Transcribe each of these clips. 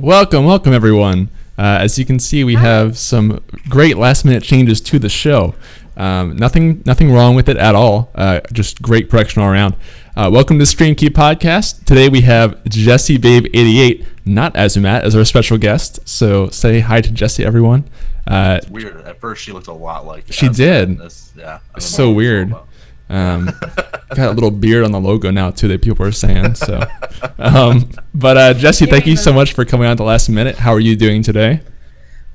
welcome everyone. As you can see, we have some great last-minute changes to the show. Nothing wrong with it at all. Just great production all around. Welcome to Stream Key Podcast. Today we have Jessibabe88, not Azumat, as our special guest. So say hi to Jessie, everyone. It's weird. At first, she looked a lot like. She did. Yeah. It's so weird. Got a little beard on the logo now too that people are saying. So, but Jessie, thank you so much for coming on at the last minute. How are you doing today?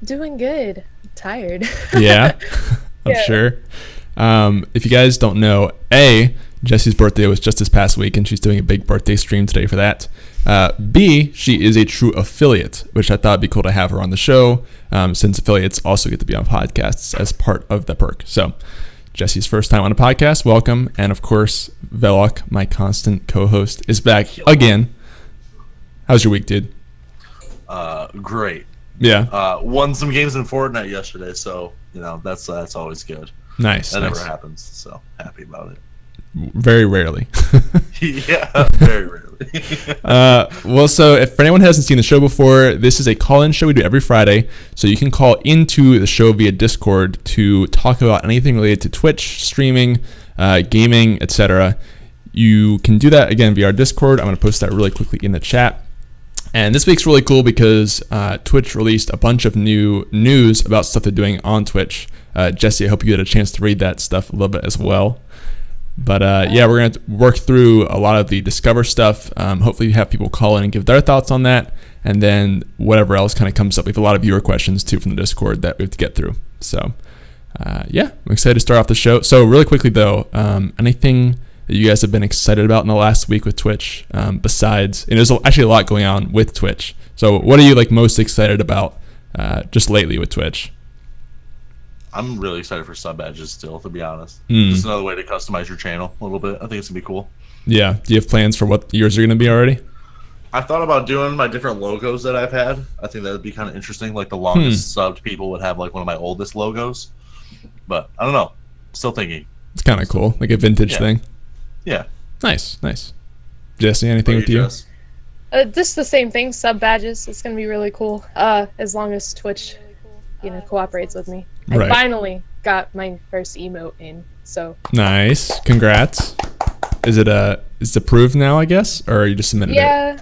Doing good. Tired. Yeah, I'm sure. If you guys don't know, Jessie's birthday was just this past week, and she's doing a big birthday stream today for that. B, she is a true affiliate, which I thought would be cool to have her on the show, since affiliates also get to be on podcasts as part of the perk. So, Jessie's first time on a podcast, welcome. And of course, Velok, my constant co-host, is back again. How's your week, dude? Great. Yeah. Won some games in Fortnite yesterday, so that's always good. Nice. That never happens, so happy about it. Very rarely. Yeah, very rarely. Well, so if anyone hasn't seen the show before, this is a call-in show we do every Friday. So you can call into the show via Discord to talk about anything related to Twitch, streaming, gaming, etc. You can do that, again, via our Discord. I'm going to post that really quickly in the chat. And this week's really cool because Twitch released a bunch of new news about stuff they're doing on Twitch. Jessie, I hope you get a chance to read that stuff a little bit as well. But yeah, we're going to work through a lot of the Discover stuff. Hopefully you have people call in and give their thoughts on that. And then whatever else kind of comes up. We have a lot of viewer questions too from the Discord that we have to get through. So yeah, I'm excited to start off the show. So really quickly though, anything that you guys have been excited about in the last week with Twitch besides, and there's actually a lot going on with Twitch. So what are you most excited about just lately with Twitch? I'm really excited for sub badges still, to be honest. Just another way to customize your channel a little bit. I think it's going to be cool. Yeah. Do you have plans for what yours are going to be already? I thought about doing my different logos that I've had. I think that would be kind of interesting. Like the longest subbed people would have one of my oldest logos. But I don't know. Still thinking. It's kind of cool. Like a vintage thing. Yeah. Nice. Jessie, anything with you? Just the same thing, sub badges. It's going to be really cool. As long as Twitch, cooperates with me. I finally got my first emote in, so. Nice. Congrats. Is it approved now, I guess? Or you just submitted it? Yeah.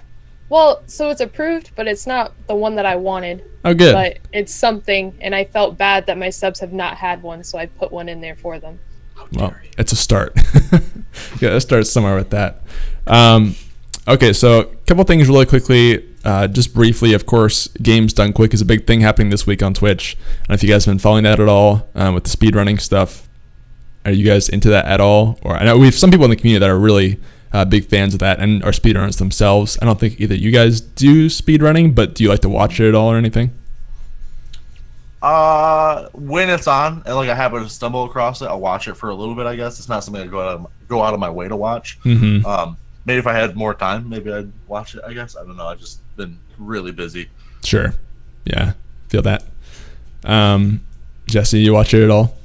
Well, so it's approved, but it's not the one that I wanted. Oh, good. But it's something, and I felt bad that my subs have not had one, so I put one in there for them. Well, it's a start. Yeah, let's start somewhere with that. Okay, so a couple things really quickly. Just briefly, of course, Games Done Quick is a big thing happening this week on Twitch. I don't know if you guys have been following that at all with the speedrunning stuff. Are you guys into that at all? Or I know we have some people in the community that are really big fans of that and are speedrunners themselves. I don't think either you guys do speedrunning, but do you like to watch it at all or anything? When it's on and I happen to stumble across it, I'll watch it for a little bit. I guess it's not something I go out of my way to watch. Mm-hmm. Maybe if I had more time, maybe I'd watch it, I guess. I don't know. I've just been really busy. Sure. Yeah. Feel that. Jessie, you watch it at all?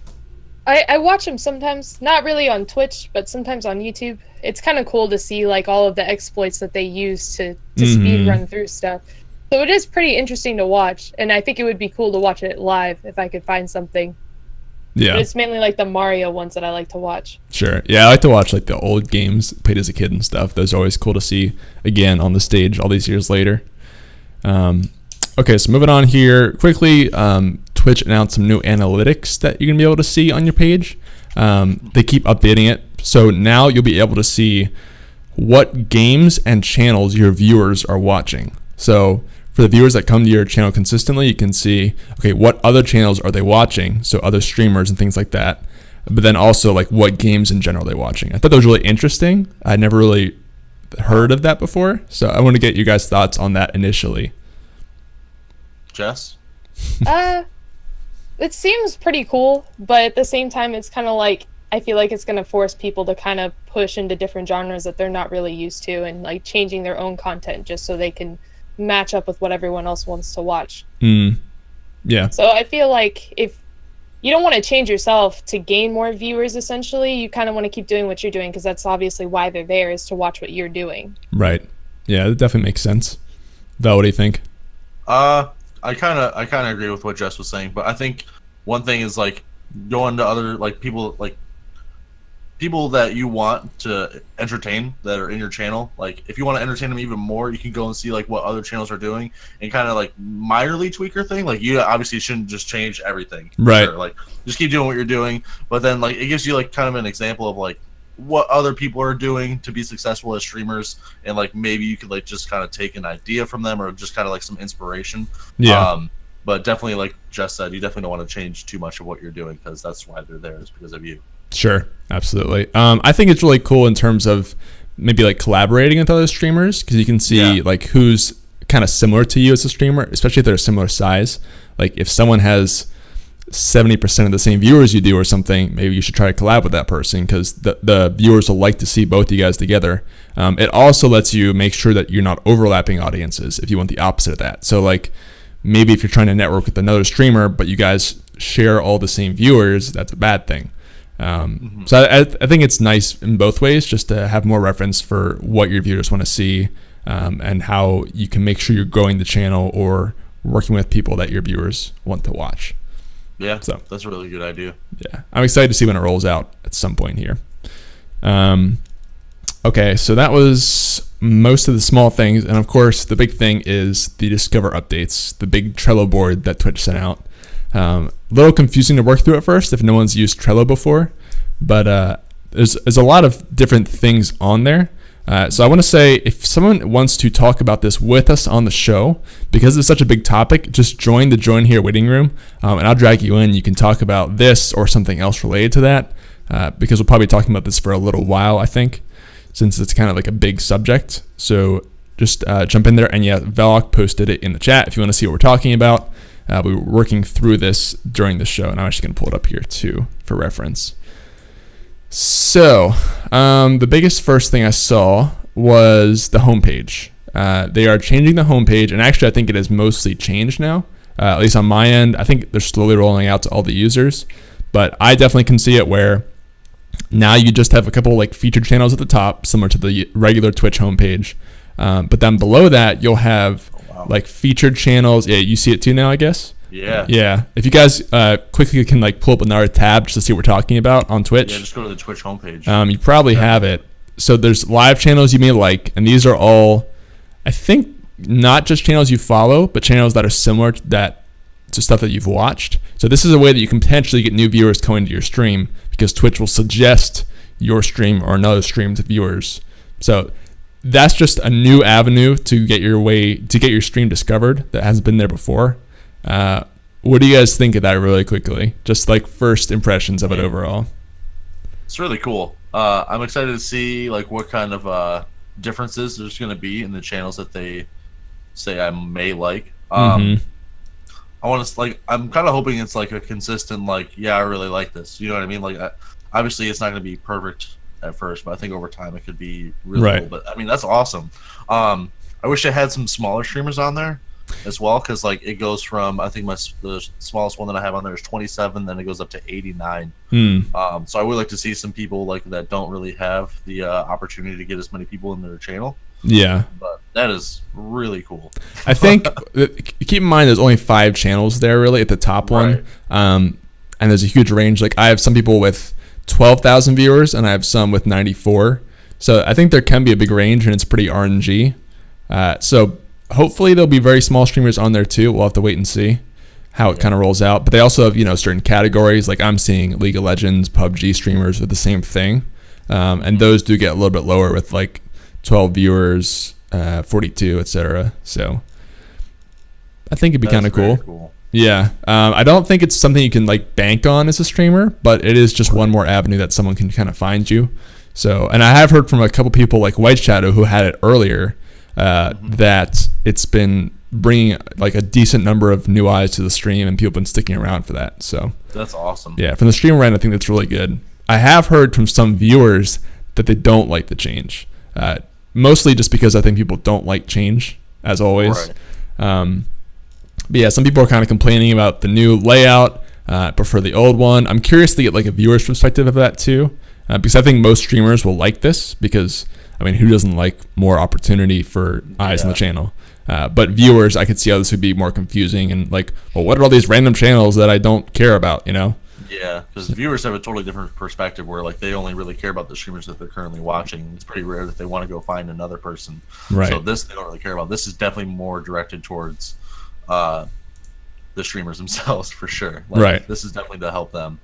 I watch them sometimes. Not really on Twitch, but sometimes on YouTube. It's kind of cool to see all of the exploits that they use to speed run through stuff. So it is pretty interesting to watch. And I think it would be cool to watch it live if I could find something. Yeah. But it's mainly the Mario ones that I like to watch. Sure. Yeah, I like to watch the old games played as a kid and stuff. Those are always cool to see again on the stage all these years later. Okay, so moving on here quickly. Twitch announced some new analytics that you're gonna be able to see on your page. They keep updating it, so now you'll be able to see what games and channels your viewers are watching. So for the viewers that come to your channel consistently, you can see, okay, what other channels are they watching? So other streamers and things like that. But then also what games in general they're watching. I thought that was really interesting. I never really heard of that before. So I want to get you guys' thoughts on that initially. Jess? It seems pretty cool, but at the same time, it's kind of I feel like it's going to force people to kind of push into different genres that they're not really used to and changing their own content just so they can match up with what everyone else wants to watch. Yeah. So I feel like if you don't want to change yourself to gain more viewers, essentially, you kind of want to keep doing what you're doing because that's obviously why they're there, is to watch what you're doing. Right. Yeah, that definitely makes sense. Val, what do you think? I kind of agree with what Jess was saying, but I think one thing is like going to other like people that you want to entertain that are in your channel. Like if you want to entertain them even more, you can go and see like what other channels are doing and kind of like minorly tweak your thing. Like you obviously shouldn't just change everything, right? Sure. Like just keep doing what you're doing, but then like it gives you like kind of an example of like what other people are doing to be successful as streamers, and like maybe you could like just kind of take an idea from them or just kind of like some inspiration. Yeah. But definitely, like Jess said, you definitely don't want to change too much of what you're doing because that's why they're there, is because of you. Sure, absolutely. I think it's really cool in terms of maybe like collaborating with other streamers, because you can see like who's kind of similar to you as a streamer, especially if they're a similar size. Like if someone has 70% of the same viewers you do or something, maybe you should try to collab with that person, because the viewers will like to see both you guys together. It also lets you make sure that you're not overlapping audiences if you want the opposite of that. So like maybe if you're trying to network with another streamer but you guys share all the same viewers, that's a bad thing. So I think it's nice in both ways, just to have more reference for what your viewers want to see, and how you can make sure you're growing the channel or working with people that your viewers want to watch. Yeah, so that's a really good idea. Yeah, I'm excited to see when it rolls out at some point here. Okay, so that was most of the small things, and of course the big thing is the Discover updates, the big Trello board that Twitch sent out. A little confusing to work through at first if no one's used Trello before, but there's a lot of different things on there. So I want to say, if someone wants to talk about this with us on the show, because it's such a big topic, just join the Join Here waiting room, and I'll drag you in. You can talk about this or something else related to that, because we'll probably be talking about this for a little while, I think, since it's kind of like a big subject. So just jump in there, and yeah, Velok posted it in the chat if you want to see what we're talking about. We were working through this during the show, and I'm actually going to pull it up here too for reference. So the biggest first thing I saw was the homepage. They are changing the homepage, and actually I think it is mostly changed now, at least on my end. I think they're slowly rolling out to all the users, but I definitely can see it where now you just have a couple like featured channels at the top, similar to the regular Twitch homepage, but then below that you'll have like featured channels. Yeah, you see it too now, I guess. Yeah. If you guys quickly can like pull up another tab just to see what we're talking about on Twitch. Yeah, just go to the Twitch homepage. You probably have it. So there's live channels you may like, and these are all, I think, not just channels you follow, but channels that are similar to stuff that you've watched. So this is a way that you can potentially get new viewers coming to your stream, because Twitch will suggest your stream or another stream to viewers. So that's just a new avenue to get your stream discovered that hasn't been there before. What do you guys think of that really quickly? Just like first impressions of it overall. It's really cool. I'm excited to see like what kind of differences there's going to be in the channels that they say I may like. I want to like, I'm kind of hoping it's like a consistent like, yeah, I really like this. You know what I mean? Like obviously it's not going to be perfect at first, but I think over time it could be really cool. But I mean, that's awesome. I wish I had some smaller streamers on there as well, because like it goes from, I think the smallest one that I have on there is 27, then it goes up to 89. So I would like to see some people like that don't really have the opportunity to get as many people in their channel. Yeah, but that is really cool. I think keep in mind there's only 5 channels there really at the top one, and there's a huge range. Like I have some people with 12,000 viewers, and I have some with 94. So I think there can be a big range, and it's pretty RNG. So hopefully there'll be very small streamers on there too. We'll have to wait and see how it kind of rolls out. But they also have, certain categories. Like I'm seeing League of Legends, PUBG streamers with the same thing. And those do get a little bit lower with like 12 viewers, 42, etc. So I think it'd be kind of cool. Yeah. I don't think it's something you can like bank on as a streamer, but it is just one more avenue that someone can kind of find you. So, and I have heard from a couple people like White Shadow who had it earlier, that it's been bringing like a decent number of new eyes to the stream, and people have been sticking around for that. So that's awesome. Yeah, from the streamer end, I think that's really good. I have heard from some viewers that they don't like the change, mostly just because I think people don't like change, as always. But yeah, some people are kind of complaining about the new layout, prefer the old one. I'm curious to get like a viewer's perspective of that too, because I think most streamers will like this, because I mean, who doesn't like more opportunity for eyes on the channel? But viewers, I could see how this would be more confusing and like, well, what are all these random channels that I don't care about, you know? Yeah, because viewers have a totally different perspective where like they only really care about the streamers that they're currently watching. It's pretty rare that they want to go find another person. Right. So this they don't really care about. This is definitely more directed towards the streamers themselves for sure. Like, right. This is definitely to help them.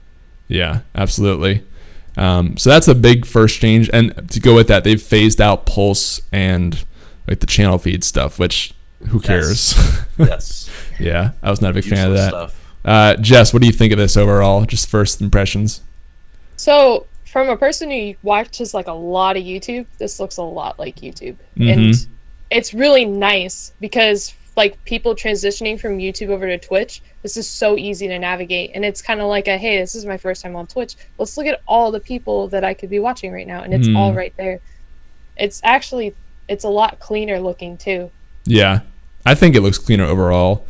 Yeah, absolutely. So that's a big first change. And to go with that, they've phased out Pulse and like the channel feed stuff, which who cares? Yes. Yeah, I was not a big fan of that. Stuff. Jess, what do you think of this overall? Just first impressions. So, from a person who watches like a lot of YouTube, this looks a lot like YouTube, and it's really nice because like people transitioning from YouTube over to Twitch, this is so easy to navigate, and it's kind of like a, hey, this is my first time on Twitch. Let's look at all the people that I could be watching right now, and it's all right there. It's a lot cleaner looking too. Yeah, I think it looks cleaner overall.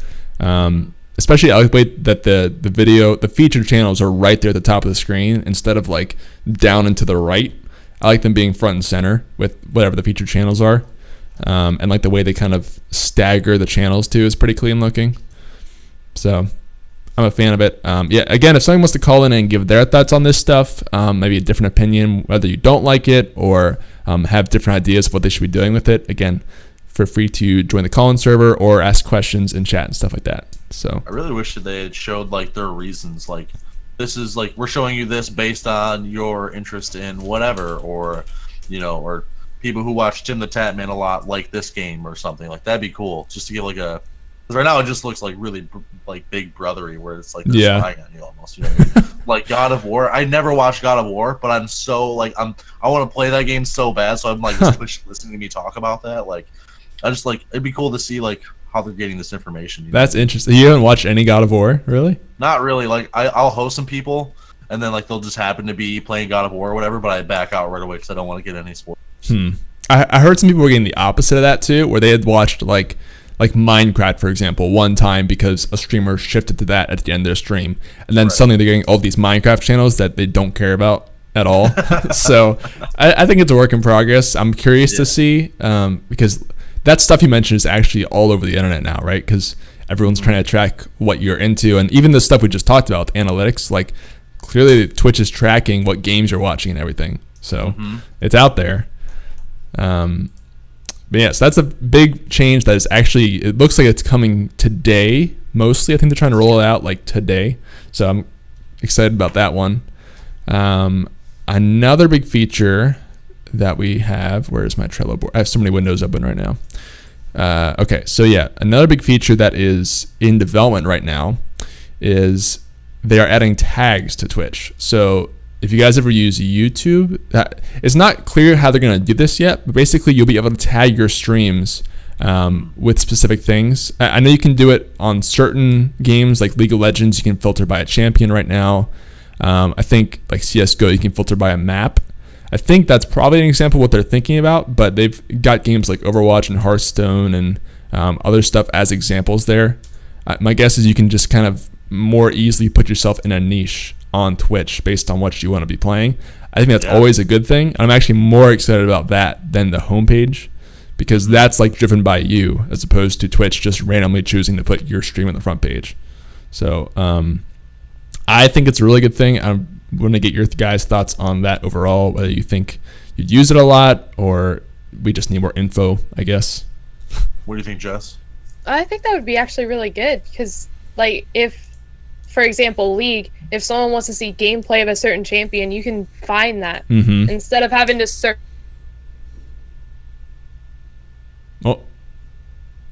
Especially I like the way that the featured channels are right there at the top of the screen instead of like down and to the right. I like them being front and center with whatever the featured channels are. And like the way they kind of stagger the channels too is pretty clean looking. So I'm a fan of it. Yeah, again, if someone wants to call in and give their thoughts on this stuff, maybe a different opinion, whether you don't like it or have different ideas of what they should be doing with it, again, feel free to join the call-in server or ask questions in chat and stuff like that. So I really wish that they had showed like their reasons, like this is like we're showing you this based on your interest in whatever, or you know, or people who watch Tim the Tatman a lot like this game or something. Like that'd be cool just to give like a, because right now it just looks like really like big brothery where it's like they're spying on you almost, you know what I mean? Like God of War, I never watched God of War, but I'm so like I want to play that game so bad, so I'm like just listening to me talk about that. Like I just like it'd be cool to see like how they're getting this information. You know? That's interesting. You haven't watched any God of War, really? Not really. Like I'll host some people, and then like they'll just happen to be playing God of War or whatever, but I back out right away because I don't want to get any spoilers. I heard some people were getting the opposite of that too, where they had watched like Minecraft, for example, one time because a streamer shifted to that at the end of their stream, and then suddenly they're getting all these Minecraft channels that they don't care about at all. So I think it's a work in progress. I'm curious to see because that stuff you mentioned is actually all over the internet now, right? Because everyone's trying to track what you're into, and even the stuff we just talked about, analytics, like clearly Twitch is tracking what games you're watching and everything. So it's out there. But yeah, so that's a big change that is actually, it looks like it's coming today, mostly. I think they're trying to roll it out like today. So I'm excited about that one. Another big feature that we have, where's my Trello board? I have so many windows open right now. Okay, so yeah, another big feature that is in development right now is they are adding tags to Twitch. So if you guys ever use YouTube, it's not clear how they're going to do this yet, but basically you'll be able to tag your streams with specific things. I know you can do it on certain games like League of Legends. You can filter by a champion right now. I think like CSGO, you can filter by a map. I think that's probably an example of what they're thinking about, but they've got games like Overwatch and Hearthstone and other stuff as examples there. My guess is you can just kind of more easily put yourself in a niche on Twitch based on what you want to be playing. I think that's always a good thing. I'm actually more excited about that than the homepage because that's like driven by you as opposed to Twitch just randomly choosing to put your stream on the front page. So I think it's a really good thing. I'm going to get your guys' thoughts on that overall, whether you think you'd use it a lot or we just need more info, I guess. What do you think, Jess? I think that would be actually really good because, like, if, for example, League, if someone wants to see gameplay of a certain champion, you can find that instead of having to search. Oh,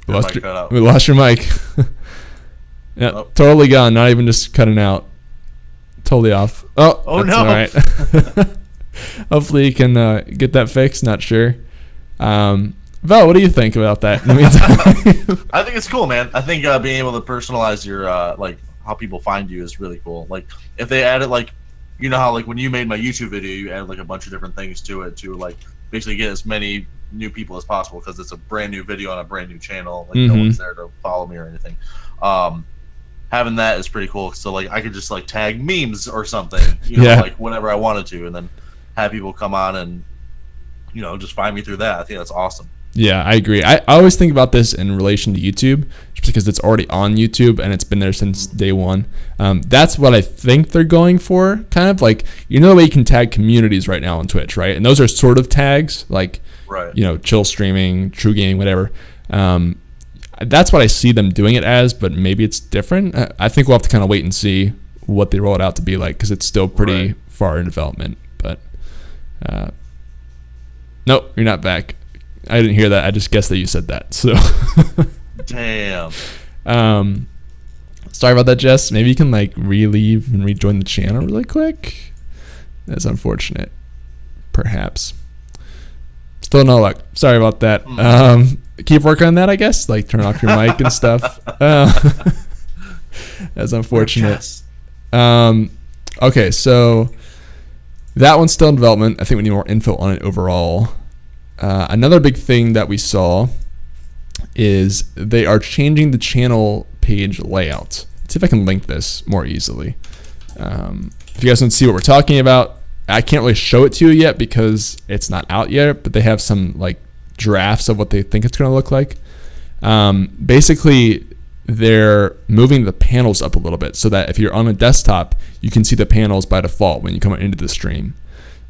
we lost your mic. Yeah, totally gone. Not even just cutting out. Totally off. Oh no! All right. Hopefully you can get that fixed. Not sure. Val, what do you think about that? In the meantime? I think it's cool, man. I think being able to personalize your like how people find you is really cool. Like if they added like, you know how like when you made my YouTube video, you added like a bunch of different things to it to like basically get as many new people as possible because it's a brand new video on a brand new channel. Like no one's there to follow me or anything. Having that is pretty cool. So like I could just like tag memes or something, you know, like whenever I wanted to, and then have people come on and just find me through that. I think that's awesome. Yeah, I agree. I always think about this in relation to YouTube, just because it's already on YouTube and it's been there since day one. That's what I think they're going for, kind of like, the way you can tag communities right now on Twitch, right? And those are sort of tags, like, right. Chill Streaming, TRUgaming, whatever. That's what I see them doing it as, but maybe it's different. I think we'll have to kind of wait and see what they roll it out to be like, because it's still pretty far in development. But nope, you're not back. I didn't hear that. I just guessed that you said that. So damn. Sorry about that, Jess. Maybe you can re-leave and rejoin the channel really quick. That's unfortunate. Perhaps. Still no luck. Sorry about that. Keep working on that, I guess. Turn off your mic and stuff. That's unfortunate. Okay, so that one's still in development. I think we need more info on it overall. Another big thing that we saw is they are changing the channel page layout. Let's see if I can link this more easily. If you guys want to see what we're talking about, I can't really show it to you yet because it's not out yet, but they have some drafts of what they think it's going to look like. Basically, they're moving the panels up a little bit so that if you're on a desktop, you can see the panels by default when you come into the stream.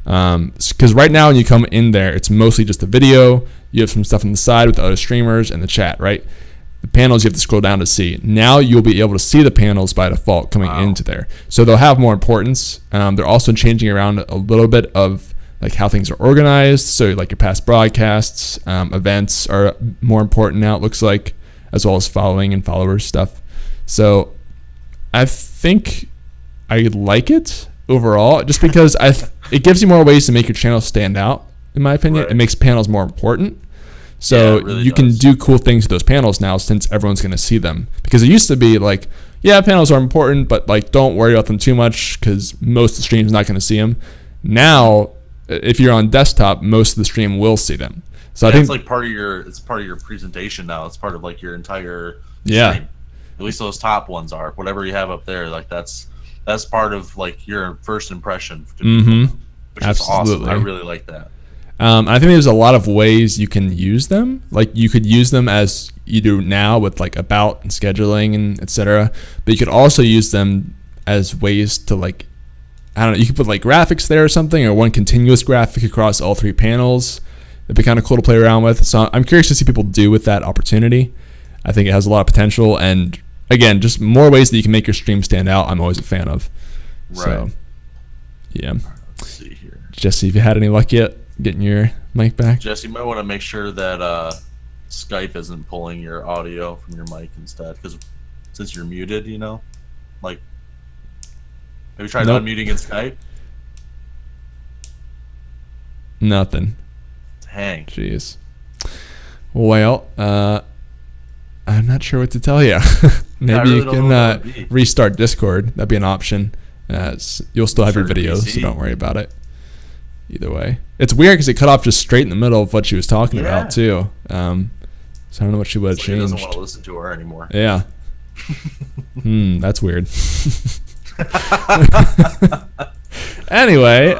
Because right now when you come in there, it's mostly just the video. You have some stuff on the side with the other streamers and the chat, right? The panels you have to scroll down to see. Now you'll be able to see the panels by default coming into there. So they'll have more importance. They're also changing around a little bit of how things are organized. So your past broadcasts, events are more important now, it looks like, as well as following and followers stuff. So I think I like it overall, just because it gives you more ways to make your channel stand out, in my opinion. Right. It makes panels more important. So really you can do cool things with those panels now, since everyone's going to see them. Because it used to be panels are important, but don't worry about them too much because most of the stream's not going to see them. Now, if you're on desktop, most of the stream will see them. So I think it's part of your presentation now. It's part of your entire stream. At least those top ones are. Whatever you have up there, that's part of your first impression. Which Absolutely. is awesome. I really like that. I think there's a lot of ways you can use them. You could use them as you do now with about and scheduling and etc. But you could also use them as ways to I don't know. You could put graphics there or something, or one continuous graphic across all three panels. It'd be kind of cool to play around with. So I'm curious to see people do with that opportunity. I think it has a lot of potential, and again, just more ways that you can make your stream stand out. I'm always a fan of. Right. So, yeah. Let's see here. Jesse, have you had any luck yet getting your mic back? Jesse, you might want to make sure that Skype isn't pulling your audio from your mic instead, because since you're muted, have you tried unmuting in Skype? Nothing. Dang. Jeez. Well, I'm not sure what to tell you. Maybe you can restart Discord. That'd be an option. You'll still have your videos, so don't worry about it. Either way, it's weird because it cut off just straight in the middle of what she was talking about too. So I don't know what she would have changed. He doesn't want to listen to her anymore. Yeah. That's weird. Anyway,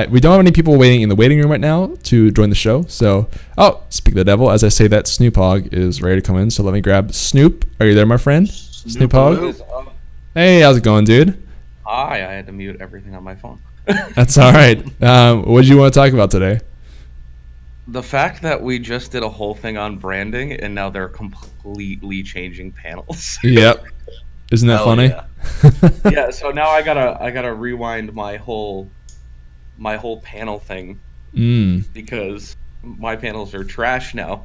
we don't have any people waiting in the waiting room right now to join the show. So, speak of the devil, as I say that, Snoop Hogg is ready to come in. So let me grab Snoop. Are you there, my friend? Snoop Hogg? Hey, how's it going, dude? Hi, I had to mute everything on my phone. That's all right. What did you want to talk about today? The fact that we just did a whole thing on branding and now they're completely changing panels. Yep. Isn't that funny? Yeah. Yeah, so now I gotta rewind my whole panel thing because my panels are trash now.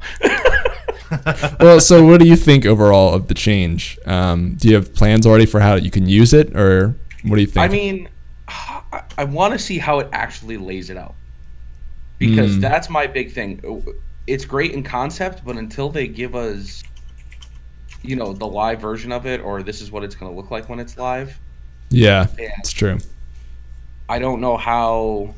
Well, so what do you think overall of the change? Do you have plans already for how you can use it, or what do you think? I mean, I want to see how it actually lays it out, because that's my big thing. It's great in concept, but until they give us, the live version of it, or this is what it's going to look like when it's live. Yeah, it's true. I don't know how,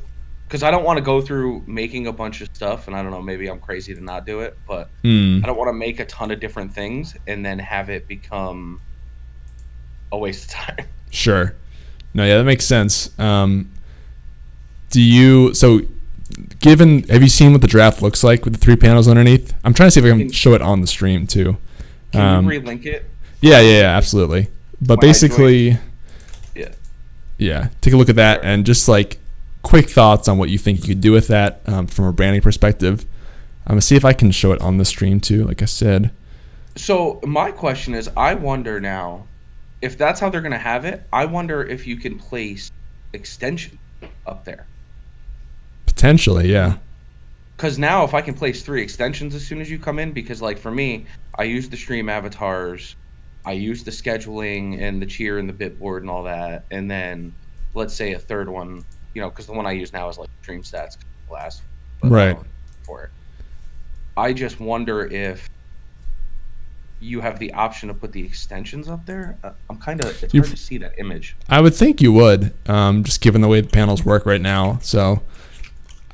because I don't want to go through making a bunch of stuff, and I don't know, maybe I'm crazy to not do it, but I don't want to make a ton of different things and then have it become a waste of time. Sure. No, yeah, that makes sense. have you seen what the draft looks like with the 3 panels underneath? I'm trying to see if I can show it on the stream too. Can you relink it? Yeah, absolutely. But When I basically, Yeah. take a look at that and just like quick thoughts on what you think you could do with that from a branding perspective. I'm gonna see if I can show it on the stream too, like I said. So my question is, I wonder now, if that's how they're going to have it, I wonder if you can place extension up there. Potentially, yeah. Because now if I can place 3 extensions as soon as you come in, because like for me, I use the stream avatars, I use the scheduling and the cheer and the bitboard and all that, and then let's say a third one, because the one I use now is like stream stats last right for it. I just wonder if you have the option to put the extensions up there. It's hard to see that image. I would think you would, just given the way the panels work right now. So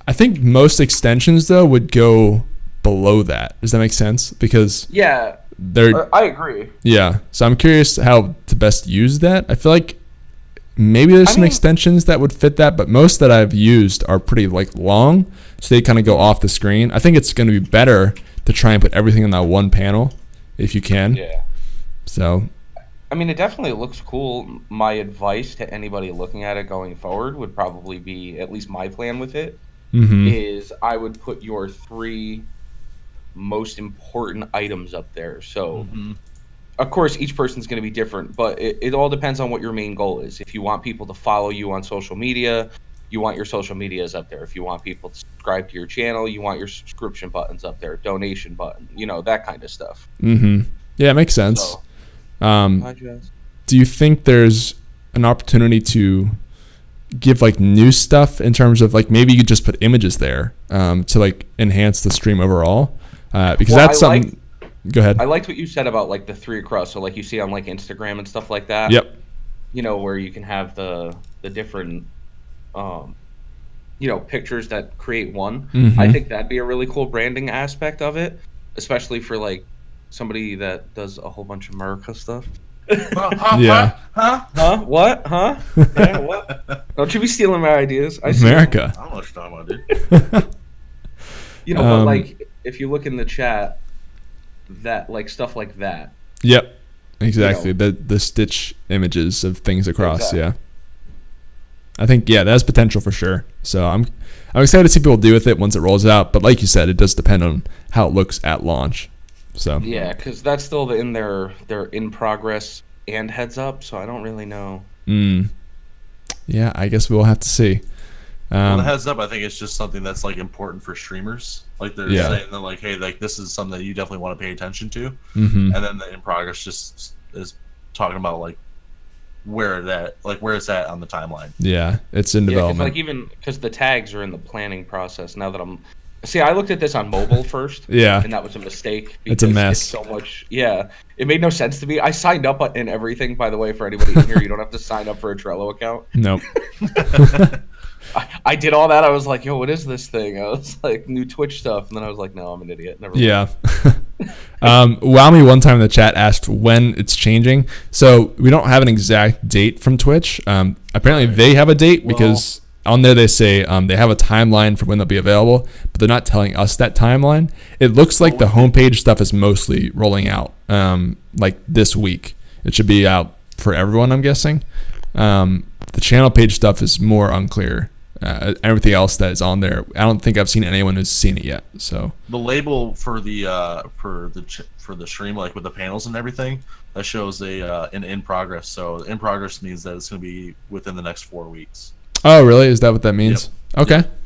I think most extensions though would go below that. Does that make sense? Because I agree. Yeah. So I'm curious how to best use that. I feel like maybe there's some extensions that would fit that, but most that I've used are pretty like long, so they kind of go off the screen. I think it's going to be better to try and put everything in that one panel if you can. Yeah. So it definitely looks cool. My advice to anybody looking at it going forward would probably be, at least my plan with it, is I would put your 3 most important items up there. So of course each person's going to be different, but it all depends on what your main goal is. If you want people to follow you on social media, you want your social medias up there. If you want people to subscribe to your channel, you want your subscription buttons up there, donation button, that kind of stuff. Yeah, it makes sense. So, do you think there's an opportunity to give like new stuff in terms of like maybe you could just put images there to like enhance the stream overall? Because that's something. Go ahead. I liked what you said about like the 3 across. So like you see on like Instagram and stuff like that. Yep. Where you can have the different pictures that create one. I think that'd be a really cool branding aspect of it, especially for like somebody that does a whole bunch of America stuff. Yeah. What? Yeah, what? Don't you be stealing my ideas. America. I don't know what you're talking about, dude. But like if you look in the chat, that like stuff like that. Yep. Exactly. The stitch images of things across. Exactly. Yeah. I think that's potential for sure. So I'm excited to see people do with it once it rolls out. But like you said, it does depend on how it looks at launch. So yeah, because that's still in their in progress and heads up. So I don't really know. Yeah, I guess we'll have to see. The heads up, I think it's just something that's like important for streamers. Like they're saying that like, hey, like this is something that you definitely want to pay attention to. And then the in progress just is talking about like where it's at on the timeline. Yeah, it's in development. Like even because the tags are in the planning process. Now that I looked at this on mobile first. Yeah, and that was a mistake. It's a mess. It's so much. Yeah, it made no sense to me. I signed up in everything. By the way, for anybody in here, you don't have to sign up for a Trello account. Nope. I did all that. I was like, yo, what is this thing? I was like, new Twitch stuff. And then I was like, no, I'm an idiot. Never mind. Yeah. Wowme one time in the chat asked when it's changing. So we don't have an exact date from Twitch. Apparently they have a date because on there they say they have a timeline for when they'll be available, but they're not telling us that timeline. It looks like the homepage stuff is mostly rolling out like this week. It should be out for everyone, I'm guessing. The channel page stuff is more unclear. Everything else that is on there, I don't think I've seen anyone who's seen it yet. So the label for the stream, like with the panels and everything, that shows an in progress. So in progress means that it's going to be within the next 4 weeks. Oh, really? Is that what that means? Yep. Okay. Yep.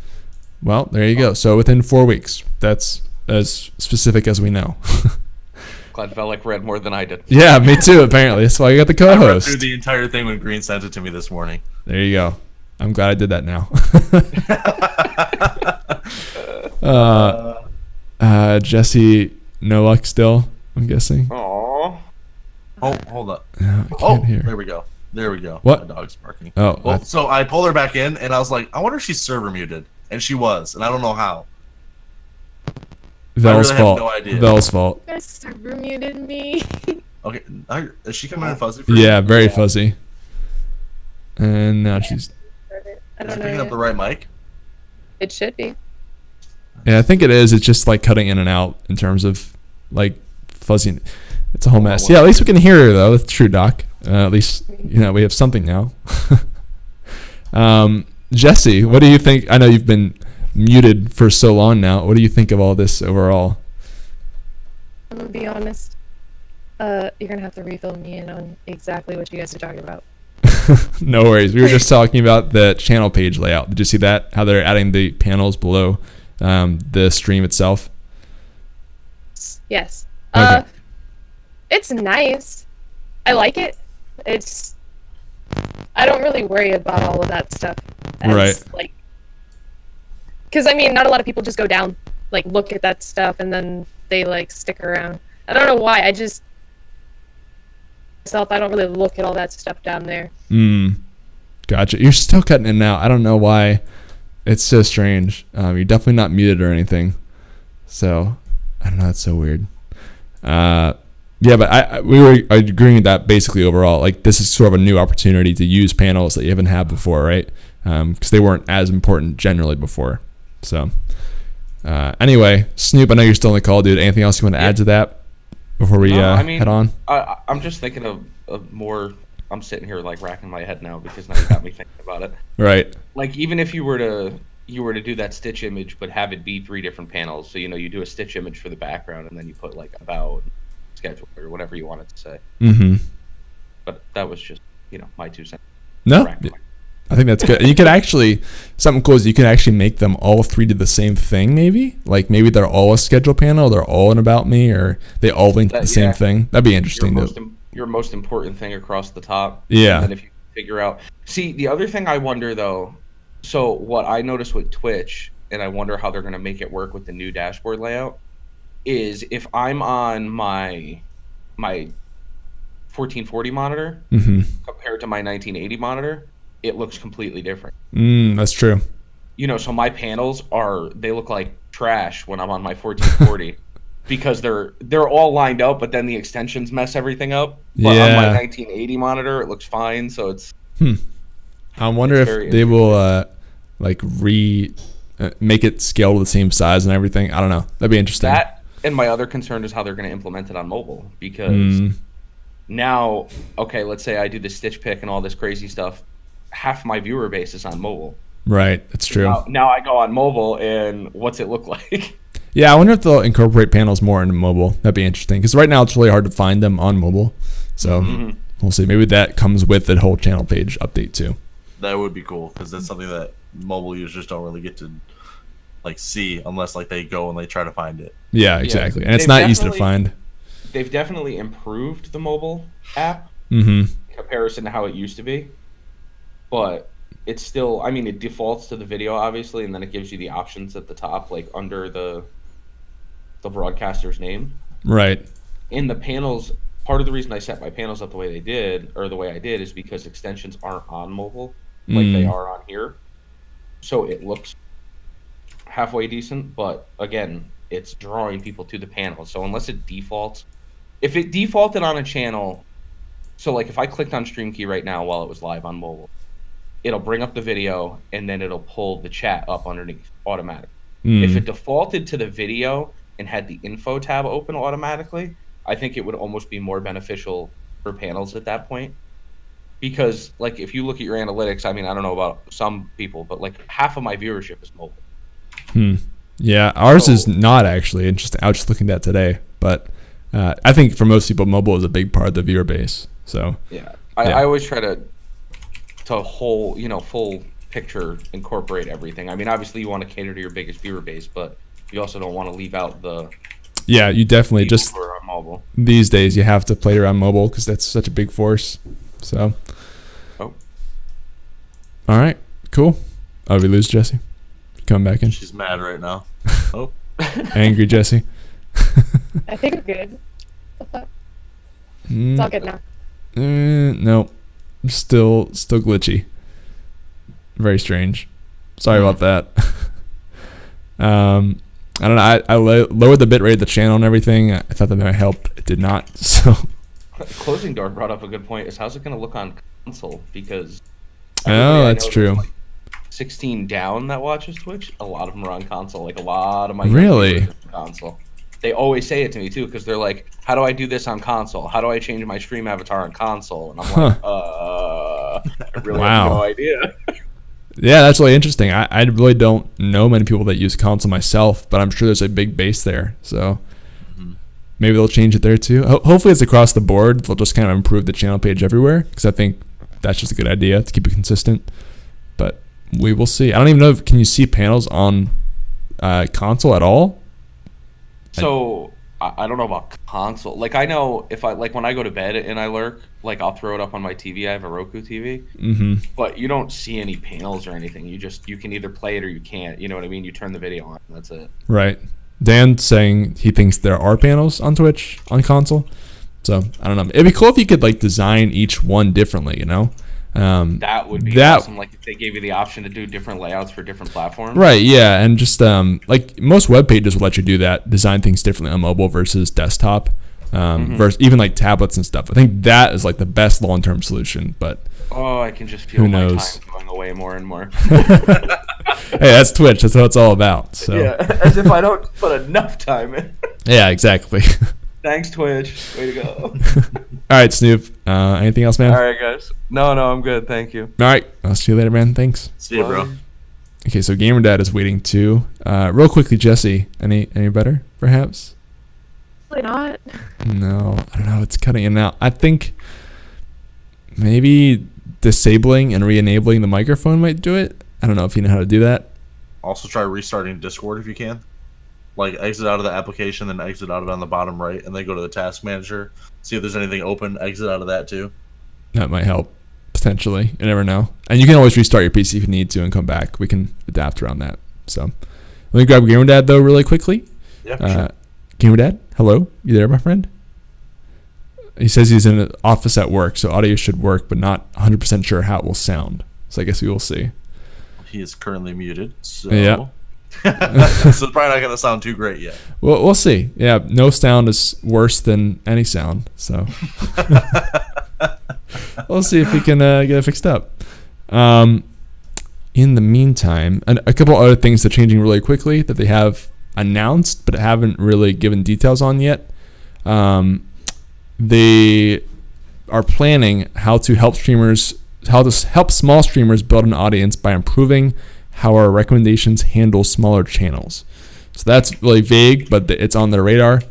Well, there you go. So within 4 weeks. That's as specific as we know. Glad Velik read more than I did. Yeah, me too, apparently. That's why I got the co-host. I read through the entire thing when Green sent it to me this morning. There you go. I'm glad I did that now. Jesse, no luck still, I'm guessing. Aww. Oh, hold up. No, I can't hear. There we go. There we go. What? My dog's barking. Oh. Well, so I pulled her back in, and I was like, I wonder if she's server muted. And she was, and I don't know how. Vel's I really fault. have no idea. Vel's fault. You guys server muted me. Okay, is she coming in fuzzy for you? Yeah, very fuzzy. And now she's... I Is don't it know. picking up the right mic? It should be. Yeah, I think it is. It's just like cutting in and out in terms of like fuzzy. It's a whole mess. Yeah, at least we can hear her though. That's true, Doc. At least we have something now. Jesse, what do you think? I know you've been muted for so long now. What do you think of all this overall? I'm gonna be honest. You're gonna have to refill me in on exactly what you guys are talking about. No worries. We were just talking about the channel page layout. Did you see that? How they're adding the panels below the stream itself? Yes. Okay. It's nice. I like it. I don't really worry about all of that stuff. Right. Like, because I mean, not a lot of people just go down, like, look at that stuff, and then they like stick around. I don't know why. I don't really look at all that stuff down there. Gotcha. You're still cutting in now. I don't know why. It's so strange. You're definitely not muted or anything. So I don't know. That's so weird. Yeah, but we were agreeing with that basically overall. Like, this is sort of a new opportunity to use panels that you haven't had before, right? Because they weren't as important generally before. So anyway, Snoop, I know you're still on the call, dude. Anything else you want to add to that before we head on? I'm just thinking of more. I'm sitting here like racking my head now because now you got me thinking about it. Right. Like, even if you were to do that stitch image but have it be 3 different panels, so you do a stitch image for the background and then you put like about, schedule, or whatever you wanted to say. But that was just my 2 cents. No, I think that's good. And you could actually, something cool is you can actually make them all 3 do the same thing. Maybe they're all a schedule panel, they're all an about me, or they all link to the same thing. That'd be interesting. Your most important thing across the top. Yeah. And if you figure out, see, the other thing I wonder though. So what I noticed with Twitch, and I wonder how they're going to make it work with the new dashboard layout, is if I'm on my 1440 monitor compared to my 1980 monitor, it looks completely different. That's true. So my panels they look like trash when I'm on my 1440 because they're all lined up, but then the extensions mess everything up. But on my 1980 monitor, it looks fine. So it's. I wonder if they will make it scale to the same size and everything. I don't know. That'd be interesting. That, and my other concern is how they're going to implement it on mobile, because now, okay, let's say I do the stitch pick and all this crazy stuff. Half my viewer base is on mobile. Right, that's true. Now I go on mobile, and what's it look like? Yeah, I wonder if they'll incorporate panels more into mobile. That'd be interesting, because right now it's really hard to find them on mobile. So we'll see. Maybe that comes with the whole channel page update too. That would be cool, because that's something that mobile users don't really get to see unless they go and they try to find it. Yeah, exactly. And it's not easy to find. They've definitely improved the mobile app in comparison to how it used to be. But it's still, it defaults to the video, obviously, and then it gives you the options at the top, under the broadcaster's name. Right. In the panels, part of the reason I set my panels up the way I did, is because extensions aren't on mobile like they are on here. So it looks halfway decent, but again, it's drawing people to the panel. So unless it defaults, if it defaulted on a channel, so if I clicked on Stream Key right now while it was live on mobile, it'll bring up the video and then it'll pull the chat up underneath automatically. If it defaulted to the video and had the info tab open automatically, I think it would almost be more beneficial for panels at that point. Because if you look at your analytics, I don't know about some people, but half of my viewership is mobile. Yeah, ours is not actually. Interesting. I was just looking at that today, but I think for most people, mobile is a big part of the viewer base. So I always try to full picture incorporate everything. Obviously you want to cater to your biggest viewer base, but you also don't want to leave out the. Yeah, you definitely just on mobile. These days you have to play around mobile because that's such a big force. So. All right. Cool. Oh, we lose Jesse. Coming back in. She's mad right now. Oh. Angry Jesse. I think we're good. What the fuck? It's all good now. No. Still glitchy. Very strange. Sorry about that. I don't know. I lowered the bitrate of the channel and everything. I thought that might help. It did not. So. Closing Door brought up a good point. Is how's it going to look on console? Because oh, that's true. 16 down that watches Twitch, a lot of them are on console. Like a lot of my Really? viewers are on console. They always say it to me too, because they're like, "How do I do this on console? How do I change my stream avatar on console?" And I'm like, I really have no idea. Yeah, that's really interesting. I really don't know many people that use console myself, but I'm sure there's a big base there. So maybe they'll change it there too. Hopefully it's across the board. They'll just kind of improve the channel page everywhere, because I think that's just a good idea to keep it consistent. But we will see. I don't even know if can you see panels on console at all. So I don't know about console. Like I know if I like when I go to bed and I lurk, like I'll throw it up on my TV. I have a Roku TV, but you don't see any panels or anything. You can either play it or you can't. You know what I mean? You turn the video on. That's it. Right. Dan's saying he thinks there are panels on Twitch on console. So I don't know. It'd be cool if you could like design each one differently. You know. That would be awesome. Like if they gave you the option to do different layouts for different platforms. Right, yeah, and just like most web pages will let you do that, design things differently on mobile versus desktop, versus even like tablets and stuff. I think that is like the best long-term solution, but I can just feel my time going away more and more. Hey, that's Twitch. That's what it's all about. So yeah, as if I don't put enough time in. Yeah, exactly. Thanks, Twitch. Way to go. All right, Snoop. Anything else, man? All right, guys. No, I'm good. Thank you. All right. I'll see you later, man. Thanks. See you, bro. Okay, so Gamer Dad is waiting too. Real quickly, Jesse. Any better, perhaps? Probably not. No, I don't know. It's cutting in and out. I think maybe disabling and re-enabling the microphone might do it. I don't know if you know how to do that. Also, try restarting Discord if you can. Like, exit out of the application, then exit out of it on the bottom right, and then go to the task manager. See if there's anything open. Exit out of that, too. That might help, potentially. You never know. And you can always restart your PC if you need to and come back. We can adapt around that. So, let me grab Gamer Dad, though, really quickly. Yeah, for sure. Gamer Dad, hello? You there, my friend? He says he's in an office at work, so audio should work, but not 100% sure how it will sound. So I guess we will see. He is currently muted, so... Yeah. So it's probably not going to sound too great yet. Well, we'll see. Yeah, no sound is worse than any sound. So we'll see if we can get it fixed up. In the meantime, and a couple other things that are changing really quickly that they have announced but haven't really given details on yet. They are planning how to help small streamers build an audience by improving how our recommendations handle smaller channels. So that's really vague, but it's on their radar.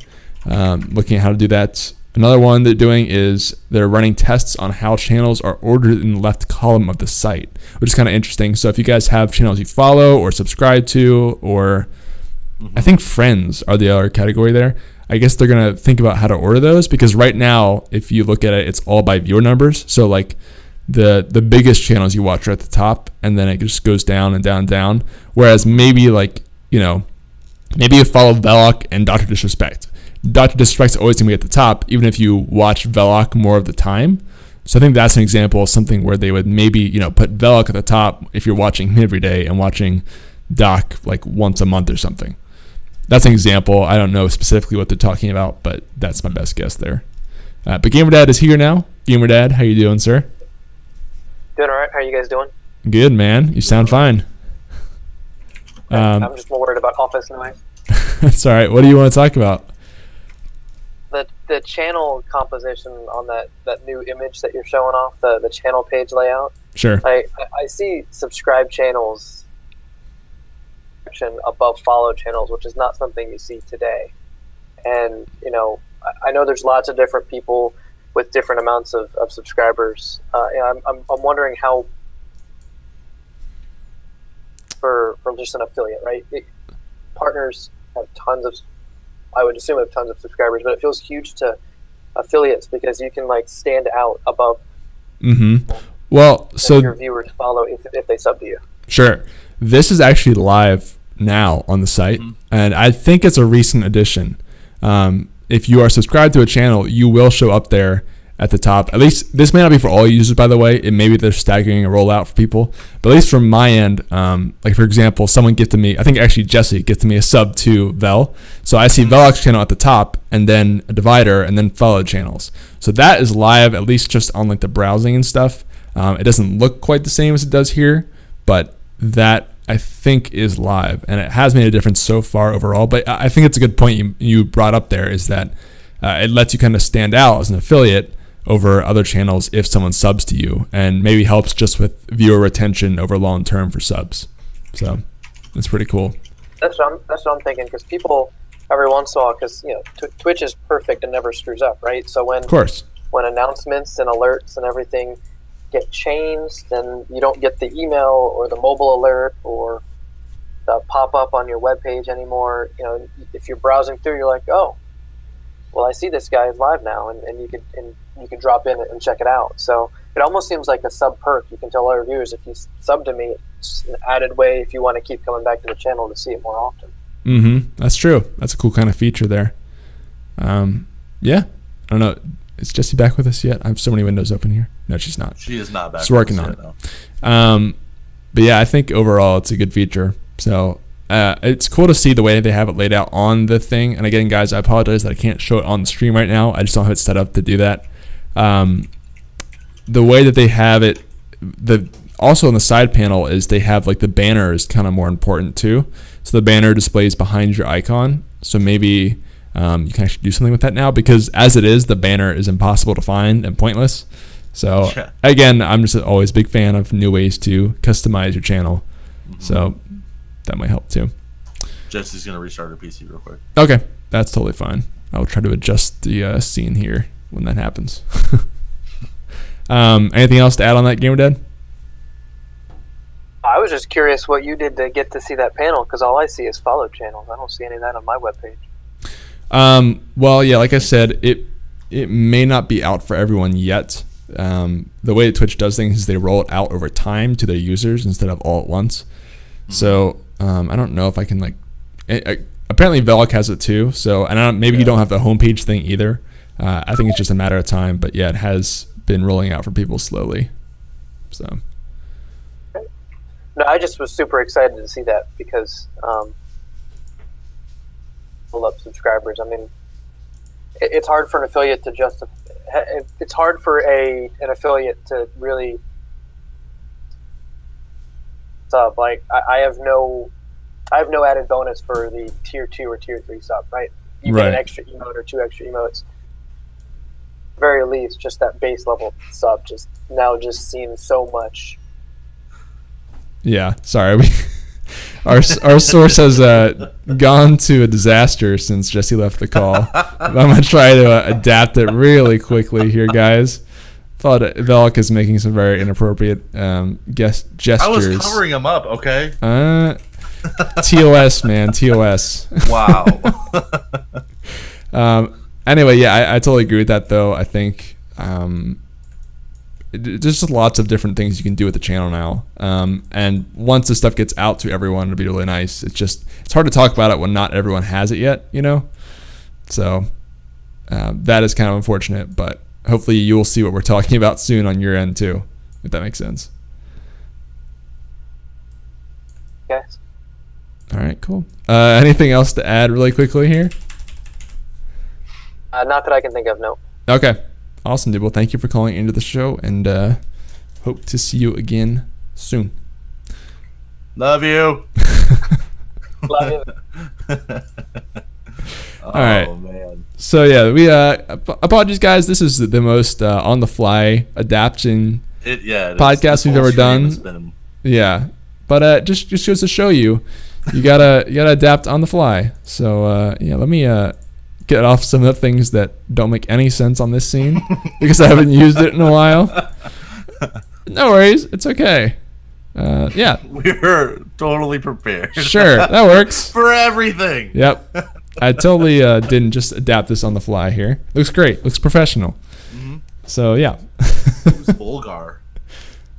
Looking at how to do that. Another one they're doing is they're running tests on how channels are ordered in the left column of the site, which is kind of interesting. So if you guys have channels you follow or subscribe to, or I think friends are the other category there, I guess they're going to think about how to order those, because right now, if you look at it, it's all by viewer numbers. So like the biggest channels you watch are at the top, and then it just goes down and down and down. Whereas maybe like, maybe you follow Veloc and Dr. Disrespect. Dr. Disrespect's always going to be at the top, even if you watch Veloc more of the time. So I think that's an example of something where they would maybe, put Veloc at the top if you're watching him every day and watching Doc like once a month or something. That's an example. I don't know specifically what they're talking about, but that's my best guess there. But Gamer Dad is here now. Gamer Dad, how you doing, sir? Doing all right. How are you guys doing? Good, man. You sound fine. I'm just more worried about Office noise. That's all right. What do you want to talk about? The channel composition on that new image that you're showing off, the channel page layout. Sure. I see subscribe channels above follow channels, which is not something you see today. And, I know there's lots of different people with different amounts of subscribers. I'm wondering how, from just an affiliate, right? Partners have I would assume have tons of subscribers, but it feels huge to affiliates because you can like stand out above. Well, so your viewers follow if they sub to you. Sure. This is actually live now on the site, and I think it's a recent addition. If you are subscribed to a channel, you will show up there at the top. At least this may not be for all users, by the way. It maybe they're staggering a rollout for people, but at least from my end, like for example, someone gifted me, I think actually Jesse gifted me a sub to Vel. So I see Veloc's channel at the top, and then a divider, and then follow channels. So that is live, at least just on like the browsing and stuff. It doesn't look quite the same as it does here, but that I think is live, and it has made a difference so far overall. But I think it's a good point you brought up there, is that it lets you kind of stand out as an affiliate over other channels if someone subs to you, and maybe helps just with viewer retention over long term for subs. So that's pretty cool. That's what I'm thinking, because people every once in a while, because Twitch is perfect and never screws up, right? So Of course. when announcements and alerts and everything get changed, then you don't get the email or the mobile alert or the pop-up on your webpage anymore. If you're browsing through, you're like, oh, well, I see this guy is live now, and you can drop in and check it out. So it almost seems like a sub perk. You can tell our viewers, if you sub to me, it's an added way if you want to keep coming back to the channel to see it more often. That's true. That's a cool kind of feature there. Yeah. I don't know. Is Jessie back with us yet? I have so many windows open here. No, she's not. She is not back. She's working on it. But yeah, I think overall it's a good feature. So it's cool to see the way they have it laid out on the thing. And again, guys, I apologize that I can't show it on the stream right now. I just don't have it set up to do that. The way that they have it, also on the side panel, is they have like the banner is kind of more important too. So the banner displays behind your icon. So maybe you can actually do something with that now, because as it is, the banner is impossible to find and pointless. So again, I'm just always a big fan of new ways to customize your channel. So that might help too. Jessie's gonna restart her PC real quick. Okay, that's totally fine. I'll try to adjust the scene here when that happens. Anything else to add on that, GamerDad? I was just curious what you did to get to see that panel, because all I see is follow channels. I don't see any of that on my webpage. Well, yeah, like I said, it may not be out for everyone yet. The way Twitch does things is they roll it out over time to their users instead of all at once. So I don't know if I can apparently Veloc has it too. So maybe you don't have the homepage thing either. I think it's just a matter of time. But yeah, it has been rolling out for people slowly. So. No, I just was super excited to see that, because build up subscribers. I mean, it's hard for an affiliate to justify. It's hard for an affiliate to really sub. Like I have no added bonus for the tier 2 or tier 3 sub, right? You get an extra emote or 2 extra emotes. Very least, just that base level sub just seems so much. Yeah, sorry. Our source has gone to a disaster since Jessie left the call. I'm going to try to adapt it really quickly here, guys. Thought Veloc is making some very inappropriate gestures. I was covering him up, okay? TOS, man, TOS. Wow. Anyway, yeah, I totally agree with that, though. I think there's just lots of different things you can do with the channel now. And once this stuff gets out to everyone, it'll be really nice. It's hard to talk about it when not everyone has it yet, So that is kind of unfortunate, but hopefully you will see what we're talking about soon on your end too, if that makes sense. Yes. All right, cool. Anything else to add really quickly here? Not that I can think of, no. Okay. Awesome, dude. Well, thank you for calling into the show, and hope to see you again soon. Love you. Love you. All right. Man. So yeah, we apologies, guys. This is the most on the fly adapting podcast we've ever done. Yeah, but just goes to show you gotta adapt on the fly. So yeah, let me get off some of the things that don't make any sense on this scene because I haven't used it in a while. No worries, it's okay. Yeah, we're totally prepared. Sure, that works for everything. Yep, I totally didn't just adapt this on the fly here. Looks great, looks professional. Mm-hmm. So yeah. Who's Volgar?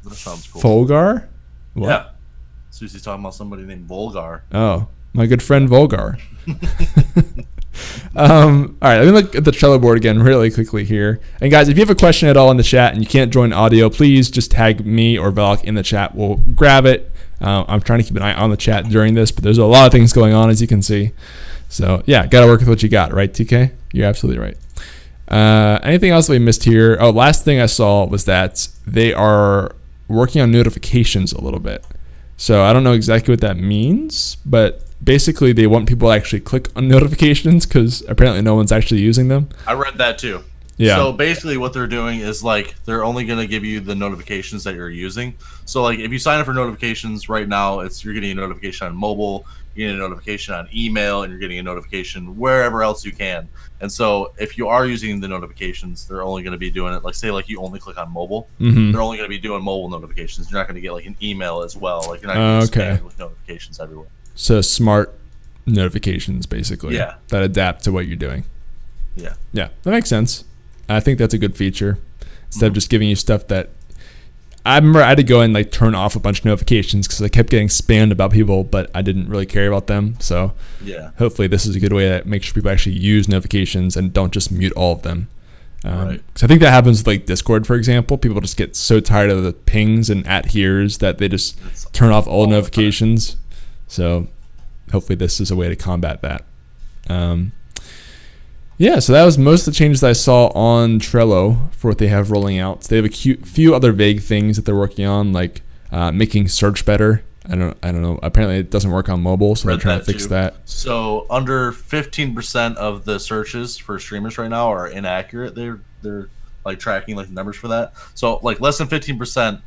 That sounds cool. Volgar? What? Yeah. Susie's talking about somebody named Volgar. Oh, my good friend Volgar. All right, let me look at the Trello board again really quickly here. And guys, if you have a question at all in the chat and you can't join audio, please just tag me or Veloc in the chat. We'll grab it. I'm trying to keep an eye on the chat during this, but there's a lot of things going on, as you can see. So yeah, got to work with what you got, right, TK? You're absolutely right. Anything else we missed here? Oh, last thing I saw was that they are working on notifications a little bit. So I don't know exactly what that means, but basically they want people to actually click on notifications because apparently no one's actually using them. I read that too. Yeah. So basically what they're doing is like they're only going to give you the notifications that you're using. So like if you sign up for notifications right now, you're getting a notification on mobile, you're getting a notification on email, and you're getting a notification wherever else you can. And so if you are using the notifications, they're only going to be doing it like say like you only click on mobile. Mm-hmm. They're only going to be doing mobile notifications. You're not going to get like an email as well. Like you're not going to get spammed with notifications everywhere. So smart notifications basically. Yeah. That adapt to what you're doing. Yeah. Yeah, that makes sense. I think that's a good feature instead of just giving you stuff that I remember I had to go and like turn off a bunch of notifications because I kept getting spammed about people, but I didn't really care about them. So yeah, hopefully this is a good way to make sure people actually use notifications and don't just mute all of them. Right. So I think that happens with like Discord, for example. People just get so tired of the pings and @heres that they just turn off all notifications. So hopefully this is a way to combat that. Yeah, so that was most of the changes that I saw on Trello for what they have rolling out. So they have a few other vague things that they're working on, like making search better. I don't know. Apparently, it doesn't work on mobile, so they're trying to fix that. So under 15% of the searches for streamers right now are inaccurate. They're like tracking like the numbers for that. So like less than 15%,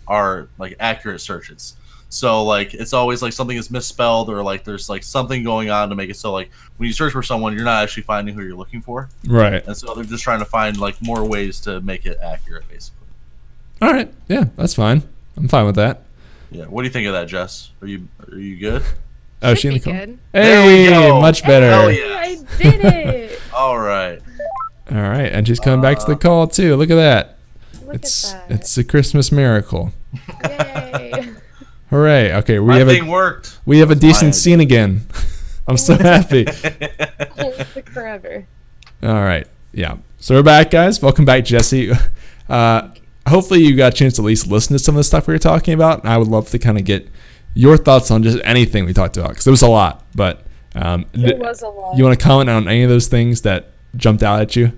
are like accurate searches. So like it's always like something is misspelled or like there's like something going on to make it so like when you search for someone, you're not actually finding who you're looking for. Right. And so they're just trying to find like more ways to make it accurate, basically. All right. Yeah, that's fine. I'm fine with that. Yeah. What do you think of that, Jess? Are you good? Oh, Should she in the be call. good. Hey, There we go. much better. Hell Hey, yeah. I did it. All right. All right, and she's coming back to the call too. Look at that. Look It's at that. it's a Christmas miracle. Yay. Hooray! Okay, we My have thing worked. a That's decent my scene again. I'm so happy. It took forever. All right, yeah. So we're back, guys. Welcome back, Jesse. Hopefully you got a chance to at least listen to some of the stuff we were talking about. And I would love to kind of get your thoughts on just anything we talked about because there was a lot. But It was a lot. you want to comment on any of those things that jumped out at you?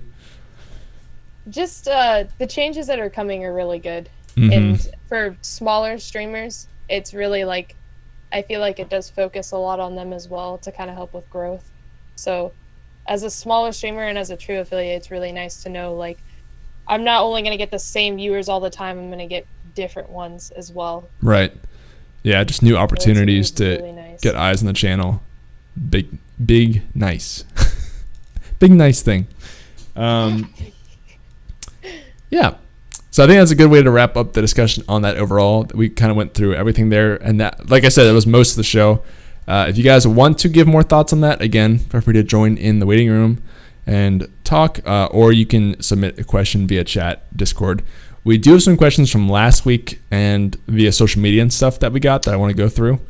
Just the changes that are coming are really good. Mhm. And for smaller streamers, it's really like, I feel like it does focus a lot on them as well to kind of help with growth. So as a smaller streamer and as a true affiliate, it's really nice to know like I'm not only going to get the same viewers all the time, I'm going to get different ones as well. Right. Yeah, just new opportunities to really nice. get eyes on the channel. Big, nice. Big, nice thing. Yeah. So I think that's a good way to wrap up the discussion on that overall. We kind of went through everything there. And that, like I said, that was most of the show. If you guys want to give more thoughts on that, again, feel free to join in the waiting room and talk, or you can submit a question via chat, Discord. We do have some questions from last week and via social media and stuff that we got that I want to go through.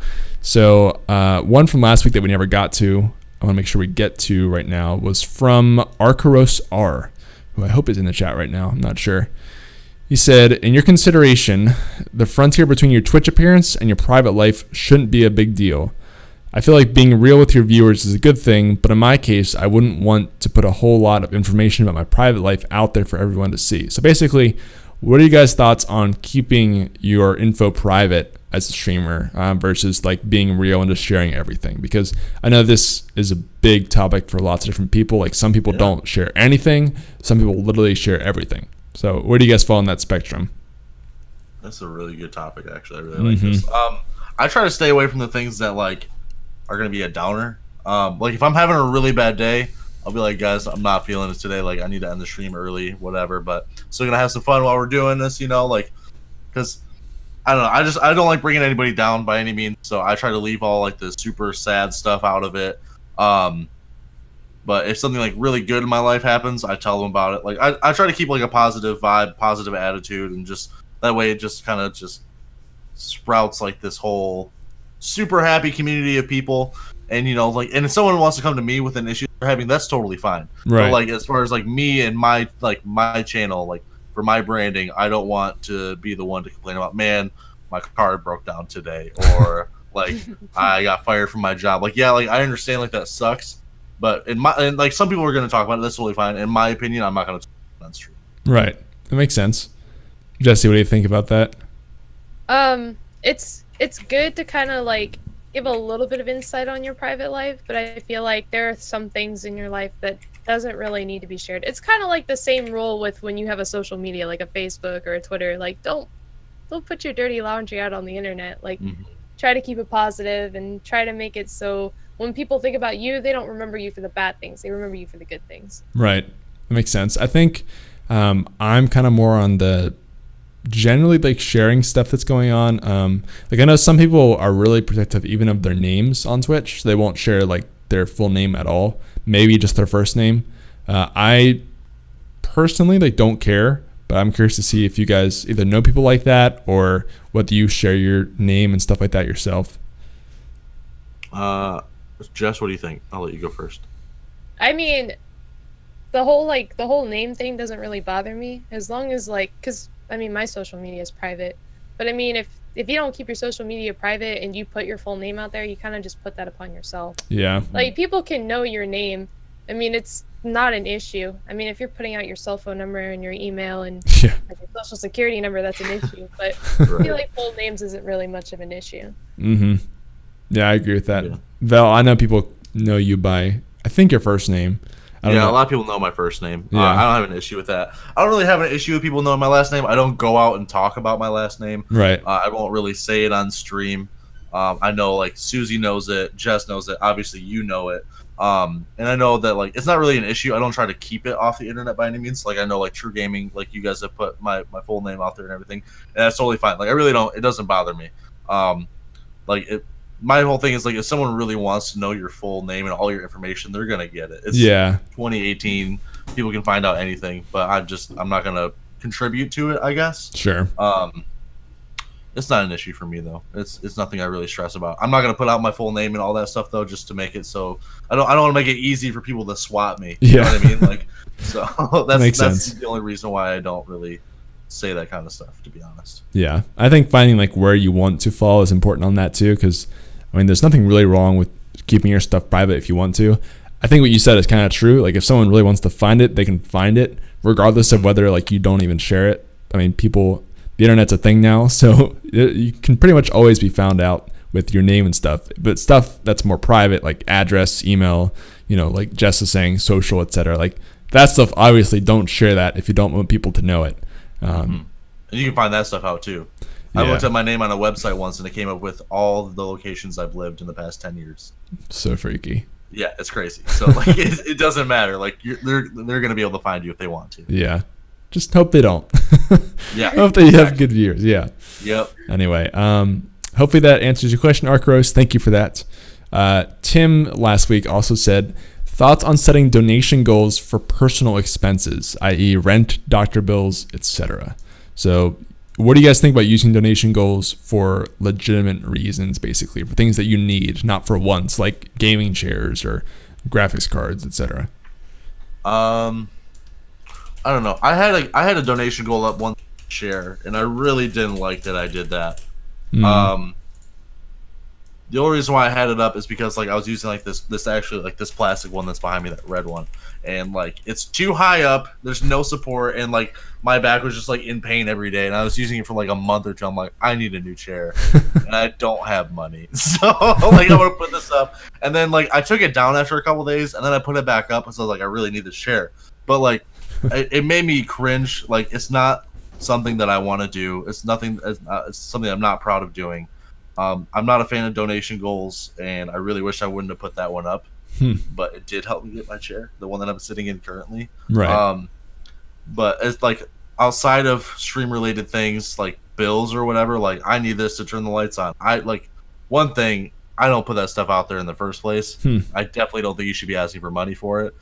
So one from last week that we never got to, I want to make sure we get to right now, was from Arcaros R, who I hope is in the chat right now. I'm not sure. He said, in your consideration, the frontier between your Twitch appearance and your private life shouldn't be a big deal. I feel like being real with your viewers is a good thing, but in my case, I wouldn't want to put a whole lot of information about my private life out there for everyone to see. So basically, what are you guys' thoughts on keeping your info private as a streamer versus like being real and just sharing everything? Because I know this is a big topic for lots of different people. Like some people don't share anything. Some people literally share everything. So where do you guys fall on that spectrum? That's a really good topic, actually. I really like this. I try to stay away from the things that like are going to be a downer. Like if I'm having a really bad day, I'll be like, guys, I'm not feeling it today. Like I need to end the stream early, whatever. But still gonna have some fun while we're doing this, you know, like because I don't know. I don't like bringing anybody down by any means. So I try to leave all like the super sad stuff out of it. But if something like really good in my life happens, I tell them about it. Like I try to keep like a positive vibe, positive attitude, and just that way it just kind of just sprouts like this whole super happy community of people. And you know, like, and if someone wants to come to me with an issue they're having, that's totally fine. Right. But like as far as like me and my channel, like for my branding, I don't want to be the one to complain about, man, my car broke down today, or like I got fired from my job. Like yeah, like I understand like that sucks. But and like some people are going to talk about it. That's totally fine. In my opinion, I'm not going to talk about it on stream. Right. That makes sense. Jesse, what do you think about that? It's it's good to kind of like give a little bit of insight on your private life, but I feel like there are some things in your life that doesn't really need to be shared. It's kind of like the same rule with when you have a social media like a Facebook or a Twitter. Like don't put your dirty laundry out on the internet. Like try to keep it positive and try to make it so when people think about you, they don't remember you for the bad things. They remember you for the good things. Right. That makes sense. I think I'm kind of more on the generally like sharing stuff that's going on. Like I know some people are really protective even of their names on Twitch. So they won't share like their full name at all. Maybe just their first name. I personally like don't care, but I'm curious to see if you guys either know people like that or whether you share your name and stuff like that yourself. Jess, what do you think? I'll let you go first. I mean, the whole name thing doesn't really bother me as long as like, because I mean my social media is private, but I mean if you don't keep your social media private and you put your full name out there, you kind of just put that upon yourself. Yeah. Like people can know your name. I mean it's not an issue. I mean if you're putting out your cell phone number and your email and Yeah. like your social security number, that's an issue. But I feel like full names isn't really much of an issue. Mm-hmm. Yeah, I agree with that. Yeah. Val, I know people know you by I think your first name. I don't know. A lot of people know my first name. Yeah. I don't have an issue with that. I don't really have an issue with people knowing my last name. I don't go out and talk about my last name. Right. I won't really say it on stream. I know like Susie knows it, Jess knows it, obviously you know it. And I know that like it's not really an issue. I don't try to keep it off the internet by any means. Like I know like TRUgaming, like you guys have put my full name out there and everything, and that's totally fine. Like I really don't. It doesn't bother me. Like it. My whole thing is like if someone really wants to know your full name and all your information, they're gonna get it. It's 2018. People can find out anything, but I'm not gonna contribute to it, I guess. Sure. It's not an issue for me though. It's nothing I really stress about. I'm not gonna put out my full name and all that stuff though, just to make it so I don't want to make it easy for people to swat me. You know what I mean? Like, so that's the only reason why I don't really say that kind of stuff, to be honest. Yeah, I think finding like where you want to fall is important on that too, because I mean, there's nothing really wrong with keeping your stuff private if you want to. I think what you said is kind of true. Like if someone really wants to find it, they can find it regardless of whether like you don't even share it. I mean, the internet's a thing now, so you can pretty much always be found out with your name and stuff. But stuff that's more private, like address, email, like Jess is saying, social, etc. Like that stuff, obviously don't share that if you don't want people to know it. And you can find that stuff out too. I looked at my name on a website once and it came up with all the locations I've lived in the past 10 years. So freaky. Yeah, it's crazy. So like it doesn't matter. Like they're going to be able to find you if they want to. Yeah. Just hope they don't. Yeah. Hope they have good viewers. Yeah. Yep. Anyway, hopefully that answers your question, Arcros. Thank you for that. Tim last week also said, thoughts on setting donation goals for personal expenses, i.e. rent, doctor bills, etc. So what do you guys think about using donation goals for legitimate reasons, basically, for things that you need, not for wants, like gaming chairs or graphics cards, etc.? I don't know. I had a donation goal up one share, and I really didn't like that I did that. The only reason why I had it up is because like I was using like this plastic one that's behind me, that red one, and like it's too high up. There's no support, and like my back was just like in pain every day. And I was using it for like a month or two. I'm like, I need a new chair, and I don't have money, so like I'm gonna put this up. And then like I took it down after a couple days, and then I put it back up, and so I was like, I really need this chair. But like it made me cringe. Like it's not something that I want to do. It's nothing. It's something I'm not proud of doing. I'm not a fan of donation goals, and I really wish I wouldn't have put that one up. But it did help me get my chair, the one that I'm sitting in currently. Right. But it's like outside of stream-related things, like bills or whatever. Like I need this to turn the lights on. I don't put that stuff out there in the first place. I definitely don't think you should be asking for money for it.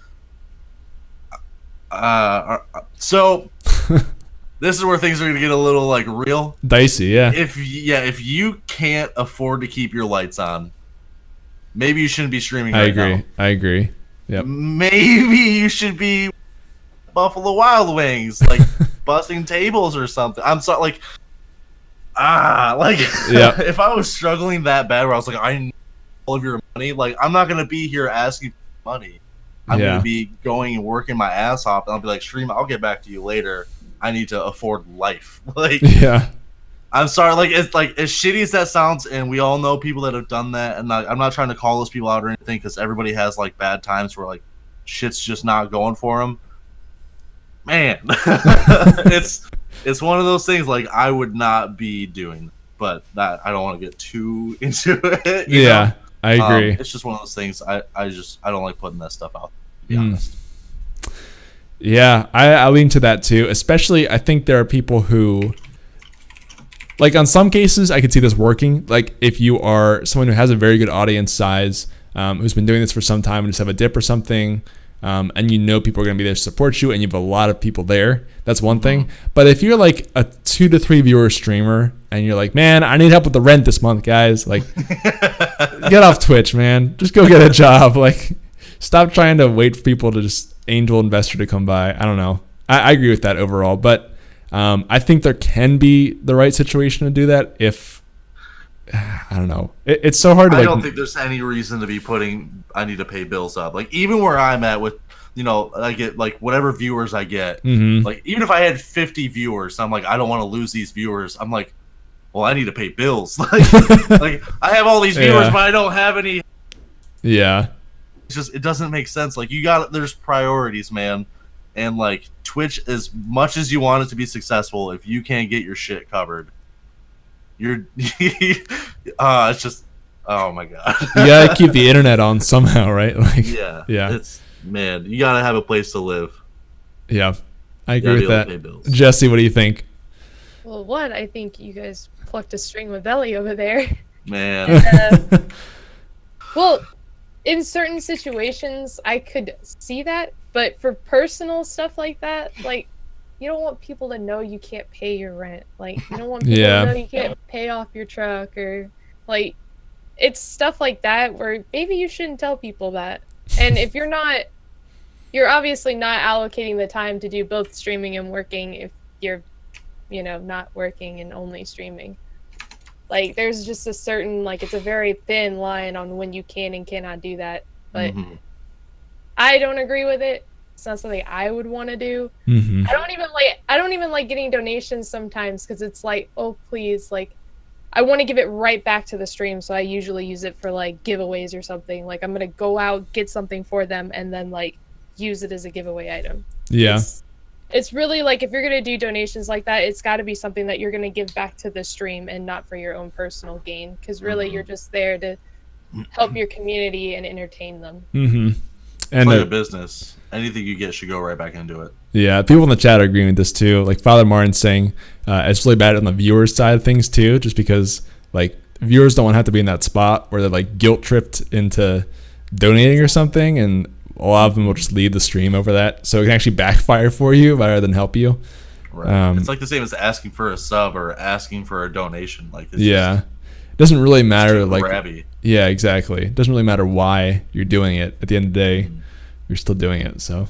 So. This is where things are going to get a little like real dicey, yeah. If you can't afford to keep your lights on, maybe you shouldn't be streaming right now. I agree. Yep. Maybe you should be Buffalo Wild Wings, like busting tables or something. I'm sorry, if I was struggling that bad where I was like, I need all of your money, like I'm not going to be here asking for money. I'm going to be going and working my ass off, and I'll be like, stream, I'll get back to you later. I need to afford life. Like, yeah, I'm sorry. Like it's like as shitty as that sounds, and we all know people that have done that. And I'm not trying to call those people out or anything because everybody has like bad times where like shit's just not going for them. Man, it's one of those things like I would not be doing, but that I don't want to get too into it. You know? I agree. It's just one of those things. I don't like putting that stuff out. To be honest. Yeah, I lean to that too. Especially, I think there are people who, like, on some cases, I could see this working. Like, if you are someone who has a very good audience size, who's been doing this for some time and just have a dip or something, and you know people are going to be there to support you, and you have a lot of people there, that's one thing. But if you're like a 2 to 3 viewer streamer, and you're like, man, I need help with the rent this month, guys, like, get off Twitch, man. Just go get a job. Like, stop trying to wait for people to just angel investor to come by. I don't know. I agree with that overall, but I think there can be the right situation to do that if, I don't know. It's so hard to, I don't think there's any reason to be putting I need to pay bills up. Like, even where I'm at with, you know, I get like whatever viewers I get. Like, even if I had 50 viewers, I'm like, I don't want to lose these viewers. I'm like, well, I need to pay bills. Like I have all these viewers, but I don't have any. Yeah. It's just, it doesn't make sense. Like, there's priorities, man. And like Twitch, as much as you want it to be successful, if you can't get your shit covered, you're it's just, oh my god. You gotta keep the internet on somehow, right? Like, yeah. It's, man, you gotta have a place to live. Yeah, I agree with that. Pay bills. Jesse, what do you think? Well, one, I think you guys plucked a string with Ellie over there. Man. Well, in certain situations, I could see that, but for personal stuff like that, like, you don't want people to know you can't pay your rent. Like, you don't want people to know you can't pay off your truck, or, like, it's stuff like that where maybe you shouldn't tell people that. And if you're obviously not allocating the time to do both streaming and working if you're, you know, not working and only streaming. Like, there's just a certain, like, it's a very thin line on when you can and cannot do that. But I don't agree with it. It's not something I would want to do. I don't even like getting donations sometimes, because it's like, oh, please, like, I want to give it right back to the stream, so I usually use it for, like, giveaways or something. Like, I'm going to go out, get something for them, and then, like, use it as a giveaway item. Yeah. It's really, like, if you're going to do donations like that, it's got to be something that you're going to give back to the stream and not for your own personal gain, because really you're just there to help your community and entertain them. And like a business, anything you get should go right back into it. Yeah, people in the chat are agreeing with this too. Like Father Martin's saying, it's really bad on the viewers side of things too, just because like viewers don't want to have to be in that spot where they're like guilt tripped into donating or something, and a lot of them will just leave the stream over that, so it can actually backfire for you rather than help you. Right. It's like the same as asking for a sub or asking for a donation. Like, it's it doesn't really matter. Like, grabby. Yeah, exactly. It doesn't really matter why you're doing it. At the end of the day, you're still doing it. So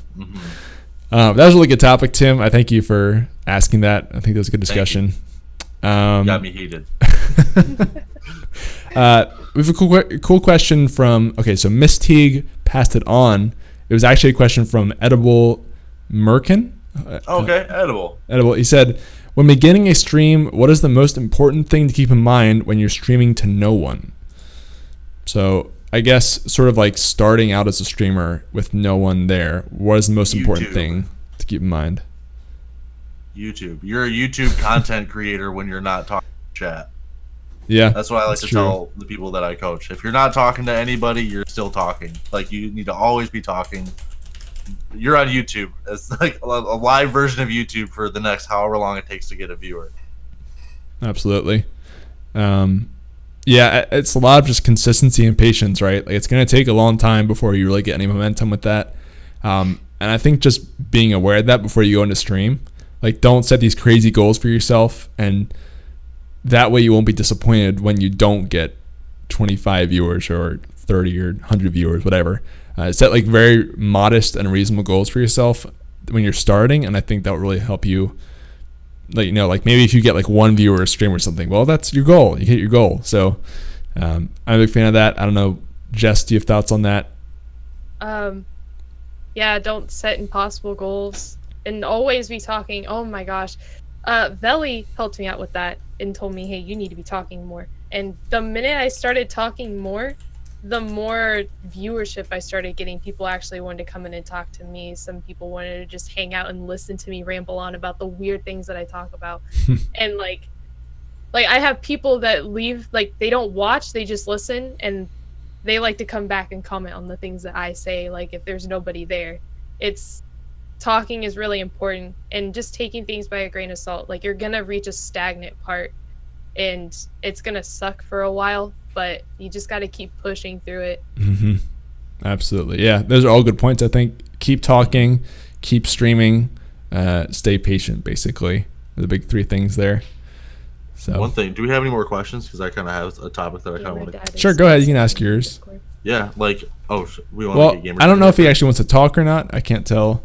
that was a really good topic, Tim. I thank you for asking that. I think that was a good discussion. Got me heated. We have a cool question from, so Miss Teague passed it on. It was actually a question from Edible Merkin. Edible. He said, when beginning a stream, what is the most important thing to keep in mind when you're streaming to no one? So I guess sort of like starting out as a streamer with no one there, what is the most important thing to keep in mind? YouTube. You're a YouTube content creator when you're not talking to chat. Yeah, that's what I like to tell the people that I coach. If you're not talking to anybody, you're still talking. Like, you need to always be talking. You're on YouTube. It's like a live version of YouTube for the next however long it takes to get a viewer. Absolutely. Yeah, it's a lot of just consistency and patience, right? Like, it's going to take a long time before you really get any momentum with that. And I think just being aware of that before you go into stream, like, don't set these crazy goals for yourself, and that way you won't be disappointed when you don't get 25 viewers or 30 or 100 viewers, whatever. Set like very modest and reasonable goals for yourself when you're starting, and I think that will really help you. Like, you know, like maybe if you get like 1 viewer a stream or something, well, that's your goal. You hit your goal. So I'm a big fan of that. I don't know, Jess, do you have thoughts on that? Yeah, don't set impossible goals, and always be talking. Oh my gosh, Veli helped me out with that and told me, hey, you need to be talking more. And the minute I started talking more, the more viewership I started getting. People actually wanted to come in and talk to me. Some people wanted to just hang out and listen to me ramble on about the weird things that I talk about. And like I have people that leave, like they don't watch, they just listen, and they like to come back and comment on the things that I say, like if there's nobody there. It's talking is really important, and just taking things by a grain of salt. Like you're gonna reach a stagnant part and it's gonna suck for a while, but you just got to keep pushing through it. Mm-hmm. Absolutely. Yeah, those are all good points. I think keep talking, keep streaming, stay patient, basically. The big 3 things there. So one thing, do we have any more questions? Because I kind of have a topic that I kind of want to. Sure, go ahead. You can ask yours. Yeah, like, we want to get gamer. I don't know if he actually wants to talk or not. I can't tell.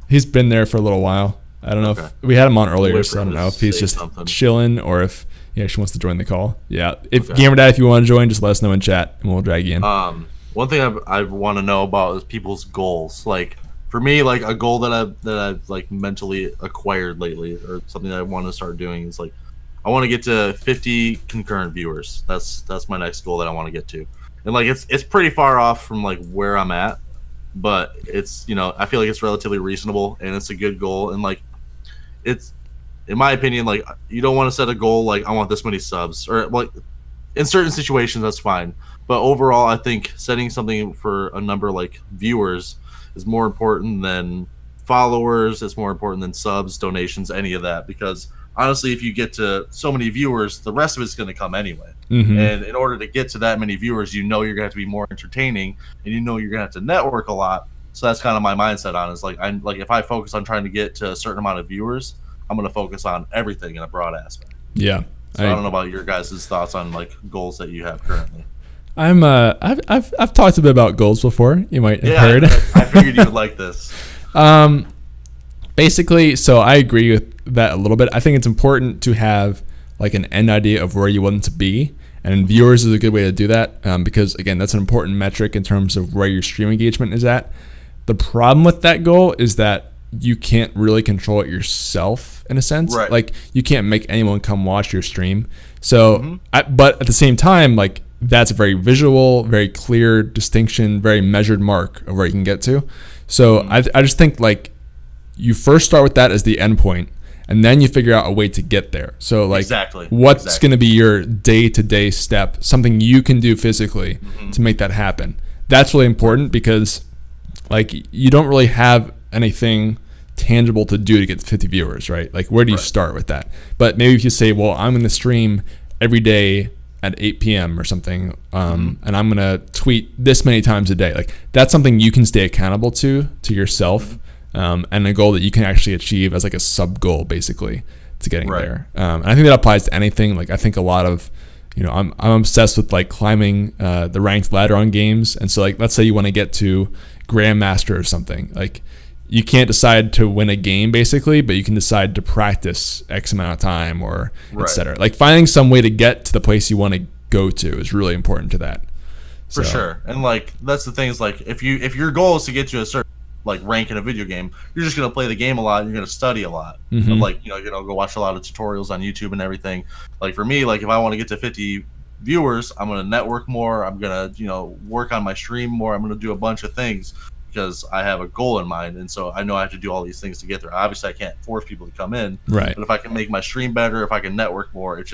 He's been there for a little while. I don't know if we had him on earlier, so I don't know if he's just chilling or if he actually wants to join the call. Yeah, if Gamer Dad, if you want to join, just let us know in chat and we'll drag you in. One thing I want to know about is people's goals. Like for me, like a goal that I've like mentally acquired lately, or something that I want to start doing is like I want to get to 50 concurrent viewers. That's my next goal that I want to get to. And like it's pretty far off from like where I'm at, but it's, you know, I feel like it's relatively reasonable and it's a good goal. And like it's, in my opinion, like you don't want to set a goal like I want this many subs, or like in certain situations that's fine, but overall I think setting something for a number like viewers is more important than followers. It's more important than subs, donations, any of that, because honestly, if you get to so many viewers, the rest of it's going to come anyway. Mm-hmm. And in order to get to that many viewers, you know you're going to have to be more entertaining, and you know you're going to have to network a lot. So that's kind of my mindset on it. Is like I'm like if I focus on trying to get to a certain amount of viewers, I'm going to focus on everything in a broad aspect. Yeah. So I don't know about your guys' thoughts on like goals that you have currently. I've talked a bit about goals before. You might have heard. I figured you would like this. Basically, so I agree with that a little bit. I think it's important to have like an end idea of where you want to be, and viewers is a good way to do that, because again, that's an important metric in terms of where your stream engagement is at. The problem with that goal is that you can't really control it yourself in a sense. Right. Like you can't make anyone come watch your stream. So, but at the same time, like that's a very visual, very clear distinction, very measured mark of where you can get to. So I just think like you first start with that as the end point, and then you figure out a way to get there. So like what's going to be your day-to-day step, something you can do physically to make that happen. That's really important, because like you don't really have anything tangible to do to get 50 viewers, right? Like where do you start with that? But maybe if you say, well, I'm going to stream every day at 8 p.m. or something, and I'm going to tweet this many times a day. Like that's something you can stay accountable to yourself, and a goal that you can actually achieve as like a sub goal basically to getting there. And I think that applies to anything. Like I think a lot of, you know, I'm obsessed with like climbing the ranked ladder on games. And so like, let's say you want to get to Grandmaster or something. Like you can't decide to win a game basically, but you can decide to practice X amount of time or et cetera. Like finding some way to get to the place you want to go to is really important to that. For sure. And like, that's the thing is like, if your goal is to get to a certain like rank in a video game, you're just going to play the game a lot. And you're going to study a lot. Of like, you know, go watch a lot of tutorials on YouTube and everything. Like for me, like if I want to get to 50 viewers, I'm going to network more. I'm going to, you know, work on my stream more. I'm going to do a bunch of things because I have a goal in mind. And so I know I have to do all these things to get there. Obviously I can't force people to come in, but if I can make my stream better, if I can network more, it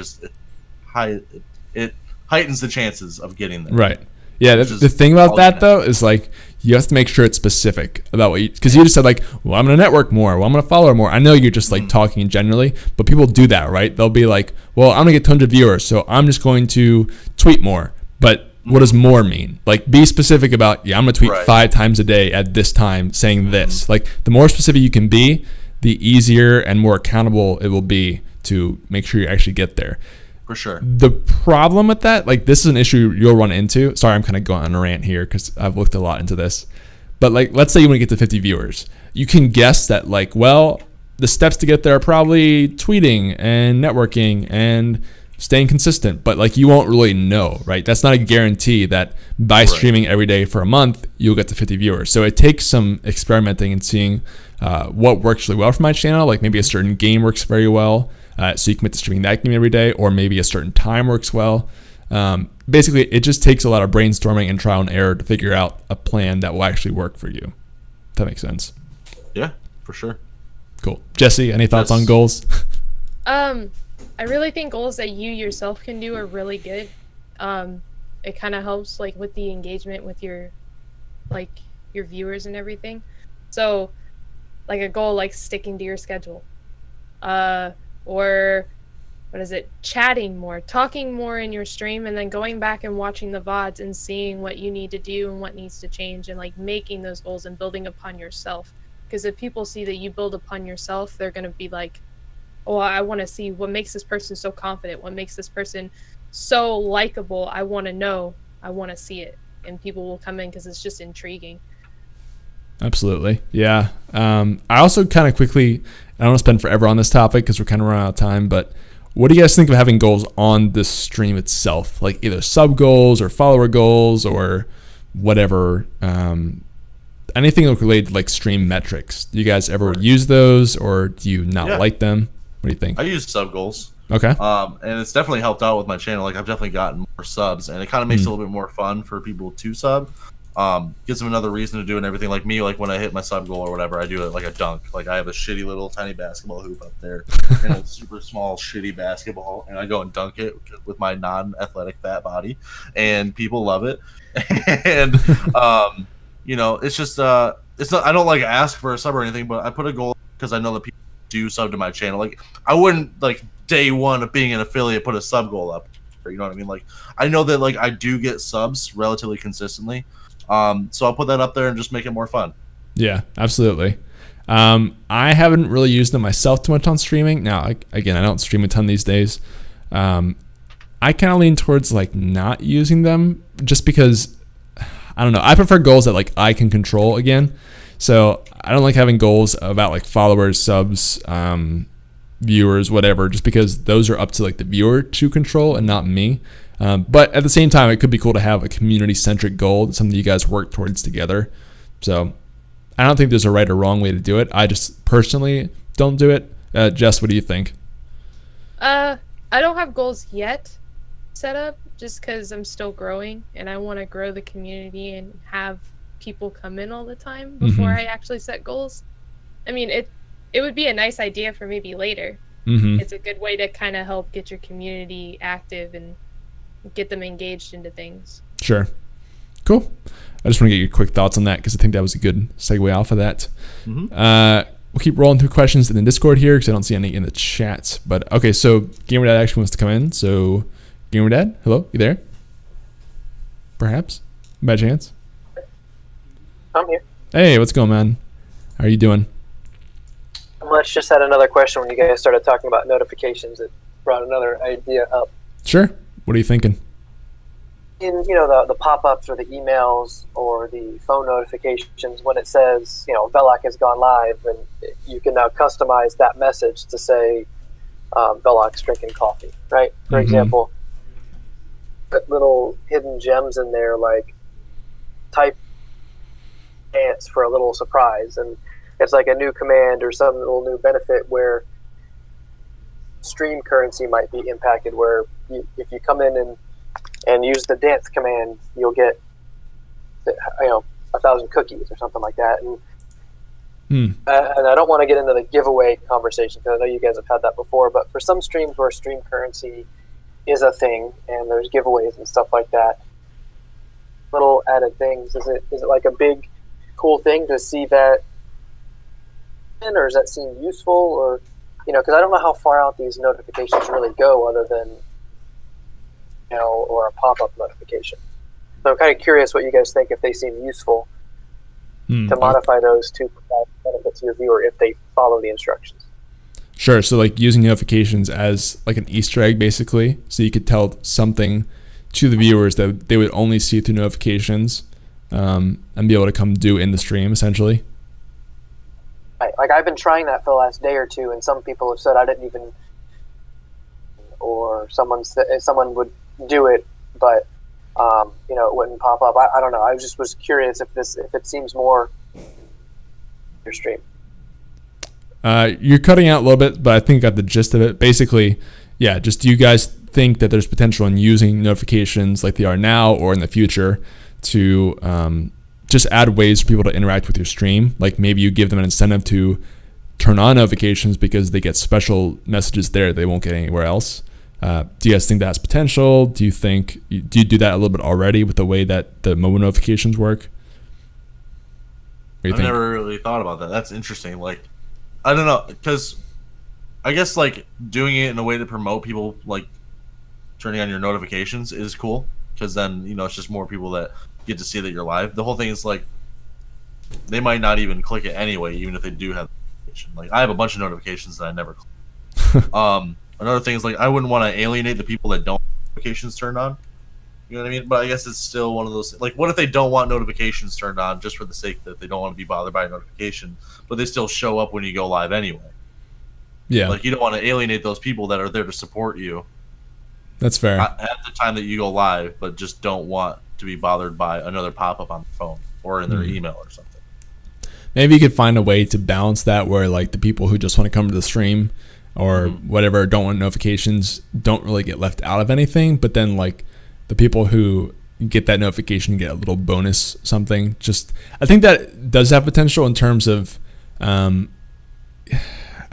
heightens the chances of getting there. Right. Yeah, the thing about that though is like you have to make sure it's specific about what you, because you just said like, well, I'm gonna network more, well, I'm gonna follow more. I know you're just like talking generally, but people do that, right? They'll be like, well, I'm gonna get tons of viewers, so I'm just going to tweet more. But what does more mean? Like be specific about, I'm gonna tweet 5 times a day at this time saying this. Like the more specific you can be, the easier and more accountable it will be to make sure you actually get there. For sure. The problem with that, like this is an issue you'll run into. Sorry, I'm kind of going on a rant here because I've looked a lot into this. But like, let's say you want to get to 50 viewers. You can guess that like, well, the steps to get there are probably tweeting and networking and staying consistent, but like you won't really know, right? That's not a guarantee that by streaming every day for a month, you'll get to 50 viewers. So it takes some experimenting and seeing what works really well for my channel. Like maybe a certain game works very well. So you commit to streaming that game every day, or maybe a certain time works well. Basically, it just takes a lot of brainstorming and trial and error to figure out a plan that will actually work for you. If that makes sense. Yeah, for sure. Cool. Jesse, any thoughts on goals? I really think goals that you yourself can do are really good. It kind of helps like with the engagement with your viewers and everything. So like a goal like sticking to your schedule. Or what is it? Chatting more, talking more in your stream, and then going back and watching the VODs and seeing what you need to do and what needs to change, and like making those goals and building upon yourself. Because if people see that you build upon yourself, they're going to be like, oh, I want to see what makes this person so confident, what makes this person so likable. I want to know, I want to see it. And people will come in because it's just intriguing. Absolutely. Yeah. I also kind of quickly, I don't want to spend forever on this topic because we're kind of running out of time, but what do you guys think of having goals on the stream itself? Like either sub goals or follower goals or whatever, anything related to like stream metrics. Do you guys ever use those, or do you not like them? What do you think? I use sub goals. Okay. And it's definitely helped out with my channel. Like I've definitely gotten more subs, and it kind of makes it a little bit more fun for people to sub. Gives them another reason to do it and everything. Like me, like when I hit my sub goal or whatever, I do it like a dunk. Like I have a shitty little tiny basketball hoop up there and a super small shitty basketball, and I go and dunk it with my non-athletic fat body, and people love it. And you know, it's just it's not. I don't like ask for a sub or anything, but I put a goal because I know that people do sub to my channel. Like I wouldn't like day one of being an affiliate put a sub goal up. You know what I mean? Like I know that like I do get subs relatively consistently. So I'll put that up there and just make it more fun. Yeah, absolutely. I haven't really used them myself too much on streaming. Now, again, I don't stream a ton these days. I kind of lean towards like not using them just because, I don't know. I prefer goals that like I can control again. So I don't like having goals about like followers, subs, viewers, whatever, just because those are up to like the viewer to control and not me. But at the same time, it could be cool to have a community-centric goal, something you guys work towards together. So I don't think there's a right or wrong way to do it. I just personally don't do it. Jess, what do you think? I don't have goals yet set up just because I'm still growing and I want to grow the community and have people come in all the time before I actually set goals. I mean, it would be a nice idea for maybe later. It's a good way to kind of help get your community active and get them engaged into things. Sure. Cool. I just want to get your quick thoughts on that because I think that was a good segue off of that. We'll keep rolling through questions in the Discord here because I don't see any in the chat. But okay, so GamerDad actually wants to come in. So GamerDad, hello, you there? Perhaps? By chance? I'm here. Hey, what's going on, man? How are you doing? Much. Just had another question when you guys started talking about notifications. It brought another idea up. Sure. What are you thinking? In the pop-ups or the emails or the phone notifications, when it says Veloc has gone live, and you can now customize that message to say Veloc's drinking coffee, right? For example, put little hidden gems in there like type dance for a little surprise, and it's like a new command or some little new benefit where stream currency might be impacted, where if you come in and use the dance command, you'll get 1,000 cookies or something like that. And I don't want to get into the giveaway conversation because I know you guys have had that before, but for some streams where stream currency is a thing and there's giveaways and stuff like that, little added things, is it like a big cool thing to see that, or does that seem useful? Or because I don't know how far out these notifications really go other than or a pop-up notification. So I'm kind of curious what you guys think, if they seem useful to modify those to provide benefit to your viewer if they follow the instructions. Sure. So like using notifications as like an Easter egg, basically, so you could tell something to the viewers that they would only see through notifications, and be able to come do in the stream, essentially. Right. Like I've been trying that for the last day or two, and some people have said I didn't even or someone would do it, but it wouldn't pop up. I don't know. I just was curious if it seems more your stream. You're cutting out a little bit, but I think I got the gist of it. Basically, yeah, just do you guys think that there's potential in using notifications like they are now or in the future to just add ways for people to interact with your stream? Like maybe you give them an incentive to turn on notifications because they get special messages there they won't get anywhere else. Do you guys think that's potential? Do you do that a little bit already with the way that the mobile notifications work? I've never really thought about that. That's interesting. Like, I don't know, because I guess like doing it in a way to promote people, like turning on your notifications, is cool, because then it's just more people that get to see that you're live. The whole thing is like they might not even click it anyway, even if they do have the notification. Like I have a bunch of notifications that I never click. Another thing is like I wouldn't want to alienate the people that don't have notifications turned on. You know what I mean? But I guess it's still one of those, like, what if they don't want notifications turned on just for the sake that they don't want to be bothered by a notification, but they still show up when you go live anyway? Yeah. Like, you don't want to alienate those people that are there to support you. That's fair. At the time that you go live, but just don't want to be bothered by another pop-up on the phone or in their email or something. Maybe you could find a way to balance that where, like, the people who just want to come to the stream or whatever don't want notifications don't really get left out of anything, but then, like, the people who get that notification get a little bonus something. Just, I think that does have potential in terms of, I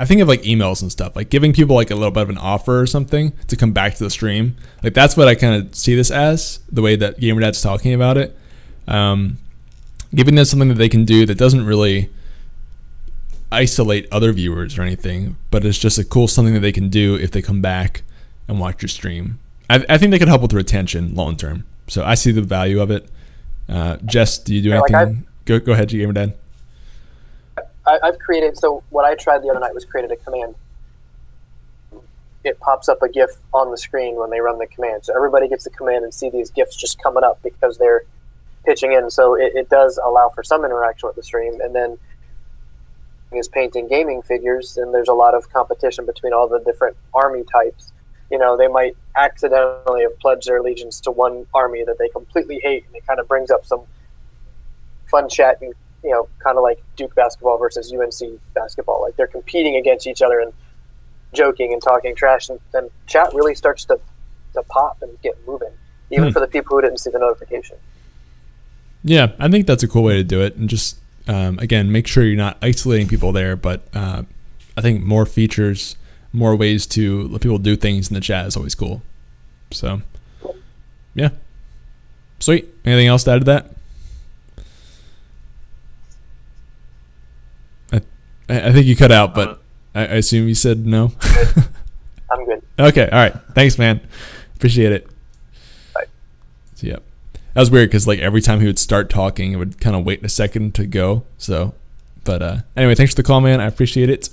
think of like emails and stuff, like giving people like a little bit of an offer or something to come back to the stream. Like that's what I kind of see this as, the way that GamerDad's talking about it. Giving them something that they can do that doesn't really isolate other viewers or anything, but it's just a cool something that they can do if they come back and watch your stream. I think they could help with retention long term. So I see the value of it. Jess, do you do anything? Go ahead, GamerDad. I've created, so what I tried the other night was created a command. It pops up a GIF on the screen when they run the command. So everybody gets the command and see these GIFs just coming up because they're pitching in. So it does allow for some interaction with the stream. And then is painting gaming figures, and there's a lot of competition between all the different army types. They might accidentally have pledged their allegiance to one army that they completely hate, and it kind of brings up some fun chat, and kind of like Duke basketball versus UNC basketball. Like they're competing against each other and joking and talking trash, and then chat really starts to pop and get moving, even for the people who didn't see the notification. Yeah, I think that's a cool way to do it, and just again, make sure you're not isolating people there, but I think more features, more ways to let people do things in the chat is always cool. So, yeah. Sweet. Anything else to add to that? I think you cut out, but I assume you said no. I'm good. Okay. All right. Thanks, man. Appreciate it. Bye. So, yeah. That was weird because like every time he would start talking, it would kind of wait a second to go. So, but anyway, thanks for the call, man. I appreciate it.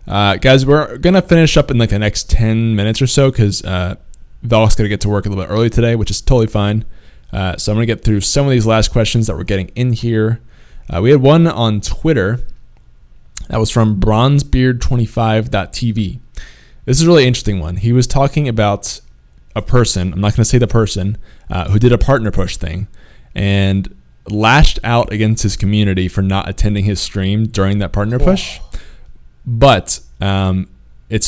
Guys, we're going to finish up in like the next 10 minutes or so because Valk's going to get to work a little bit early today, which is totally fine. So I'm going to get through some of these last questions that we're getting in here. We had one on Twitter that was from bronzebeard25.tv. This is a really interesting one. He was talking about a person, I'm not going to say the person, who did a partner push thing and lashed out against his community for not attending his stream during that partner push. But I'm going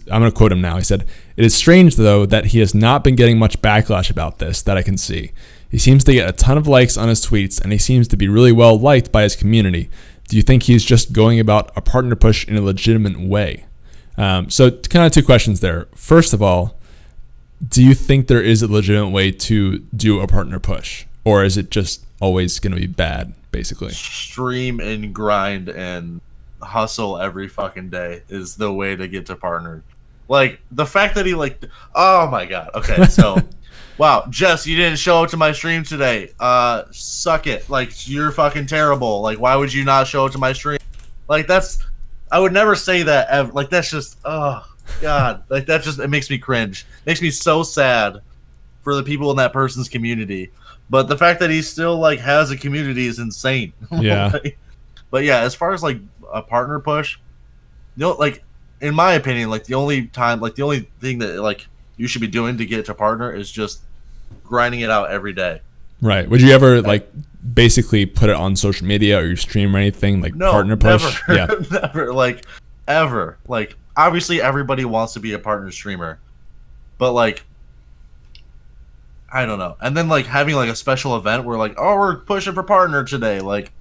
to quote him now. He said, "It is strange, though, that he has not been getting much backlash about this that I can see. He seems to get a ton of likes on his tweets, and he seems to be really well liked by his community. Do you think he's just going about a partner push in a legitimate way?" So kind of two questions there. First of all, do you think there is a legitimate way to do a partner push? Or is it just always going to be bad, basically? Stream and grind and hustle every fucking day is the way to get to partner. Like the fact that he oh my god. Okay, so wow, Jess, you didn't show up to my stream today. Suck it. Like you're fucking terrible. Like why would you not show up to my stream? Like I would never say that ever. Like that's just oh god. Like that just it makes me cringe. It makes me so sad for the people in that person's community. But the fact that he still has a community is insane. Yeah. But yeah, as far as a partner push, in my opinion, the only thing that you should be doing to get to partner is just grinding it out every day. Right. Would you ever like basically put it on social media or your stream or anything like partner push? Never. Yeah. Never. Like ever. Like obviously everybody wants to be a partner streamer, but like I don't know. And then like having like a special event where like, oh, we're pushing for partner today. Like,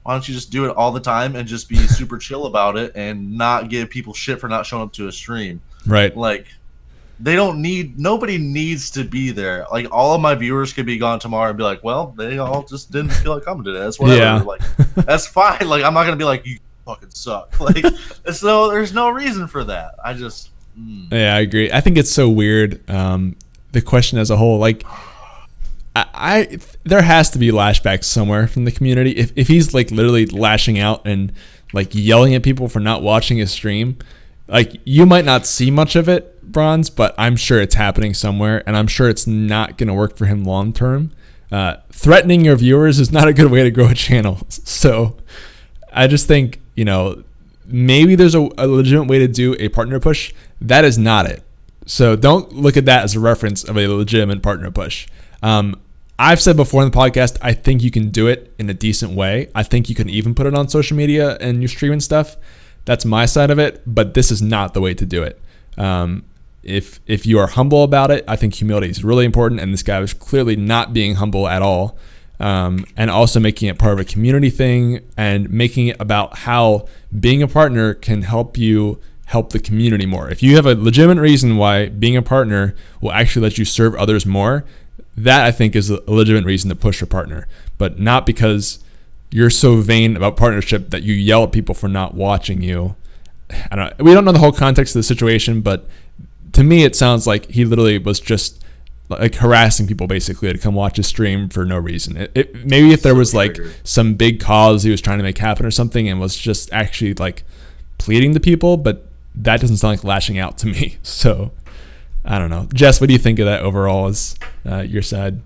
why don't you just do it all the time and just be super chill about it and not give people shit for not showing up to a stream? Right. Like, nobody needs to be there. Like, all of my viewers could be gone tomorrow and be like, well, they all just didn't feel like coming today. That's whatever. Yeah. Like, that's fine. Like, I'm not going to be like, you fucking suck. Like, there's no reason for that. I just. Yeah, I agree. I think it's so weird. The question as a whole, like, I there has to be lashbacks somewhere from the community. If he's like literally lashing out and like yelling at people for not watching his stream, like you might not see much of it, Bronze, but I'm sure it's happening somewhere, and I'm sure it's not going to work for him long term. Threatening your viewers is not a good way to grow a channel. So I just think, you know, maybe there's a legitimate way to do a partner push. That is not it. So don't look at that as a reference of a legitimate partner push. I've said before in the podcast, I think you can do it in a decent way. I think you can even put it on social media and your stream and stuff. That's my side of it, but this is not the way to do it. If you are humble about it, I think humility is really important, and this guy was clearly not being humble at all. And also making it part of a community thing and making it about how being a partner can help you help the community more. If you have a legitimate reason why being a partner will actually let you serve others more, that I think is a legitimate reason to push a partner, but not because you're so vain about partnership that you yell at people for not watching you. We don't know the whole context of the situation, but to me it sounds like he literally was just like harassing people basically to come watch his stream for no reason. Maybe if there was like some big cause he was trying to make happen or something and was just actually like pleading to people, but that doesn't sound like lashing out to me. So I don't know. Jess, what do you think of that overall as your side?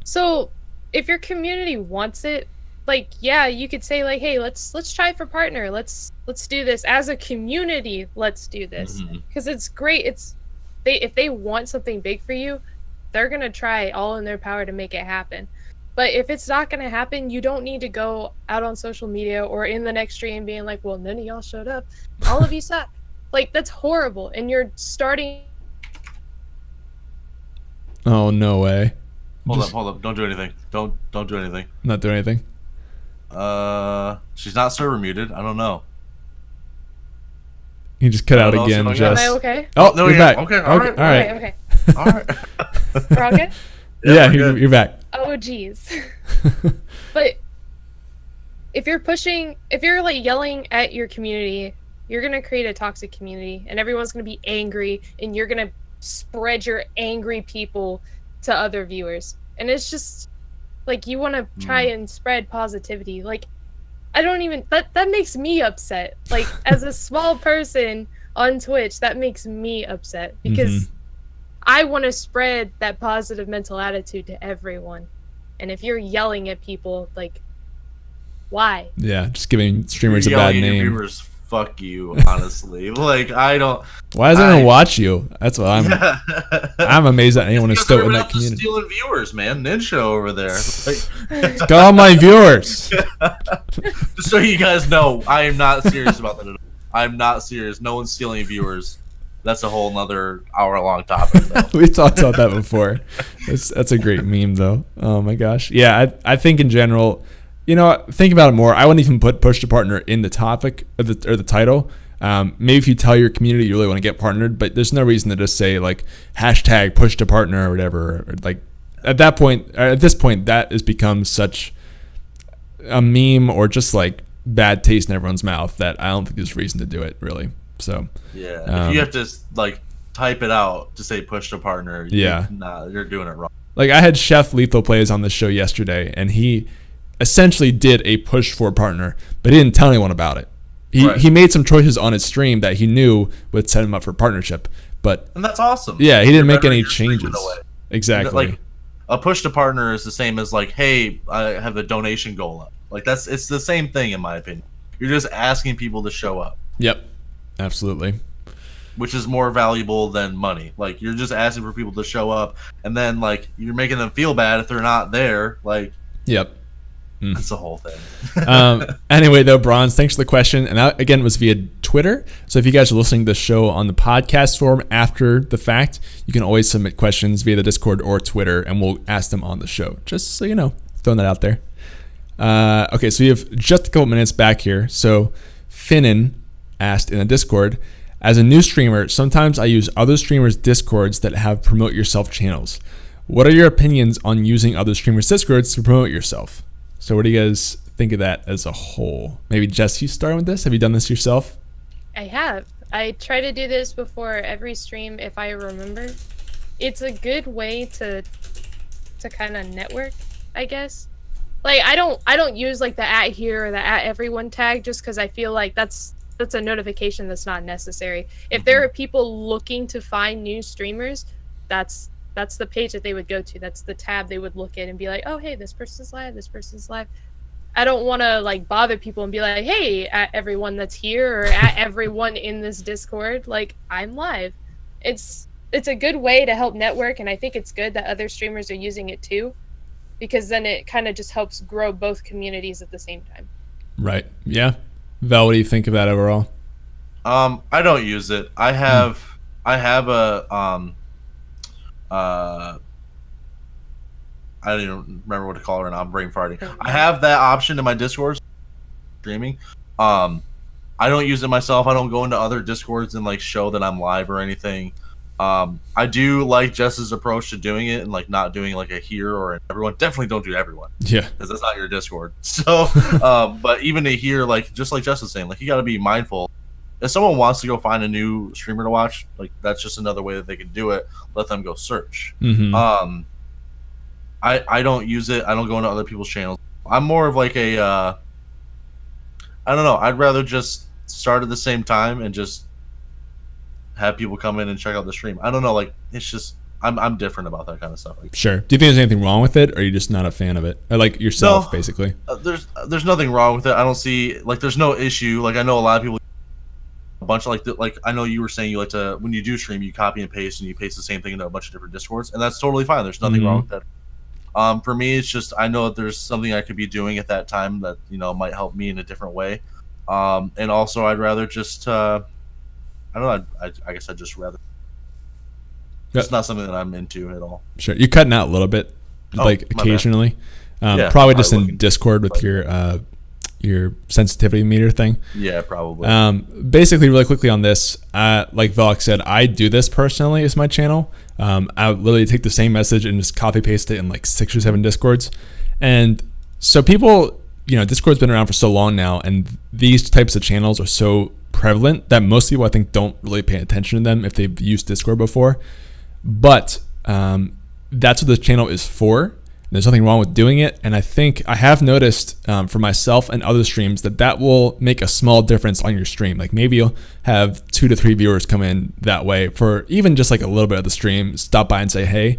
So if your community wants it, like, yeah, you could say like, hey, let's try for partner. Let's do this as a community. Let's do this because it's great. If they want something big for you, they're going to try all in their power to make it happen. But if it's not going to happen, you don't need to go out on social media or in the next stream being like, well, none of y'all showed up. All of you suck. Like, that's horrible. And you're starting. Oh, no way. Hold up. Don't do anything. Don't do anything. Not do anything. She's not server muted. I don't know. You just cut out again, Jess. Am I okay? Oh, no, you're yeah. back. Okay, all right. Okay. All right. We're all good? Yeah, you're back. Oh, geez. But if you're like yelling at your community, you're going to create a toxic community and everyone's going to be angry and you're going to spread your angry people to other viewers. And it's just like, you want to try and spread positivity. Like, I don't even, that makes me upset. Like, as a small person on Twitch, that makes me upset because I want to spread that positive mental attitude to everyone. And if you're yelling at people, like, why? Yeah, just giving streamers a bad name. Viewers, fuck you, honestly. Like, I don't. Why does anyone watch you? That's what I'm amazed that anyone is still in that community. Stealing viewers, man. Ninja over there. Like, got all my viewers. Just so you guys know, I am not serious about that at all. I'm not serious. No one's stealing viewers. That's a whole nother hour-long topic, though. We talked about that before. That's a great meme, though. Oh my gosh. Yeah, I think in general, you know, think about it more. I wouldn't even put push to partner in the topic or the title. Maybe if you tell your community you really want to get partnered, but there's no reason to just say like hashtag push to partner or whatever. Or like at this point, that has become such a meme or just like bad taste in everyone's mouth that I don't think there's reason to do it really. So yeah, if you have to like type it out to say push to partner, you're doing it wrong. Like, I had Chef Lethal Plays on the show yesterday, and he essentially did a push for partner, but he didn't tell anyone about it. He made some choices on his stream that he knew would set him up for partnership, and that's awesome. Yeah, he didn't make any changes. Exactly. Like, a push to partner is the same as like, hey, I have a donation goal up. Like, it's the same thing in my opinion. You're just asking people to show up. Yep. Absolutely. which is more valuable than money. Like, you're just asking for people to show up, and then like you're making them feel bad if they're not there. Like, Yep. that's the whole thing. Anyway, though, Bronze, thanks for the question. And that, again, was via Twitter. So if you guys are listening to the show on the podcast form after the fact, you can always submit questions via the Discord or Twitter, and we'll ask them on the show. Just so you know, throwing that out there. Okay, so we have just a couple minutes back here. So Finnan asked in the Discord, as a new streamer, sometimes I use other streamers' Discords that have promote yourself channels. What are your opinions on using other streamers' Discords to promote yourself? So what do you guys think of that as a whole? Maybe Jess, you start with this. Have you done this yourself? I have. I try to do this before every stream if I remember. It's a good way to kind of network, I guess. Like, I don't use like the @here or the @everyone tag just because I feel like that's a notification that's not necessary. If there are people looking to find new streamers, that's the page that they would go to. That's the tab they would look at and be like, oh, hey, this person's live, this person's live. I don't want to like bother people and be like, hey, everyone that's here or everyone in this Discord, like, I'm live. It's a good way to help network, and I think it's good that other streamers are using it too, because then it kind of just helps grow both communities at the same time. Right. Yeah. Val, what do you think of that overall? I don't use it. I have a I don't even remember what to call it right now. I'm brain farting. I have that option in my Discord streaming. I don't use it myself. I don't go into other Discords and like show that I'm live or anything. I do like Jess's approach to doing it and like not doing like a here or an everyone. Definitely don't do everyone. Yeah. Because that's not your Discord. So, but even a here, like just like Jess was saying, like you got to be mindful. If someone wants to go find a new streamer to watch, like that's just another way that they can do it. Let them go search. Mm-hmm. I don't use it. I don't go into other people's channels. I'm more of like a, I don't know. I'd rather just start at the same time and just have people come in and check out the stream. I don't know. Like, it's just, I'm different about that kind of stuff. Like, sure. Do you think there's anything wrong with it, or are you just not a fan of it? Or like yourself, basically? There's nothing wrong with it. I don't see, like, there's no issue. Like, I know a lot of people, a bunch of like I know you were saying you like to, when you do stream, you copy and paste and you paste the same thing into a bunch of different Discords, and that's totally fine. There's nothing wrong with that. For me, it's just I know that there's something I could be doing at that time that, you know, might help me in a different way. And also I'd rather just I don't know, I guess I'd just rather it's not something that I'm into at all. Sure. You're cutting out a little bit, like occasionally. Yeah, probably just in Discord with your sensitivity meter thing. Yeah, probably. Basically, really quickly on this, like Velox said, I do this personally as my channel. I would literally take the same message and just copy paste it in like 6 or 7 Discords. And so people, you know, Discord's been around for so long now, and these types of channels are so prevalent that most people, I think, don't really pay attention to them if they've used Discord before. But that's what the channel is for. There's nothing wrong with doing it, and I think I have noticed for myself and other streams that will make a small difference on your stream. Like maybe you'll have 2 to 3 viewers come in that way for even just like a little bit of the stream, stop by and say, hey.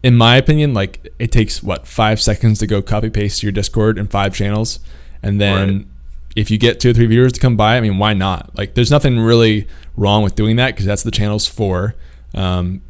In my opinion, like it takes 5 seconds to go copy paste your Discord in 5 channels, and then if you get 2 or 3 viewers to come by, I mean, why not? Like there's nothing really wrong with doing that because that's the channel's for.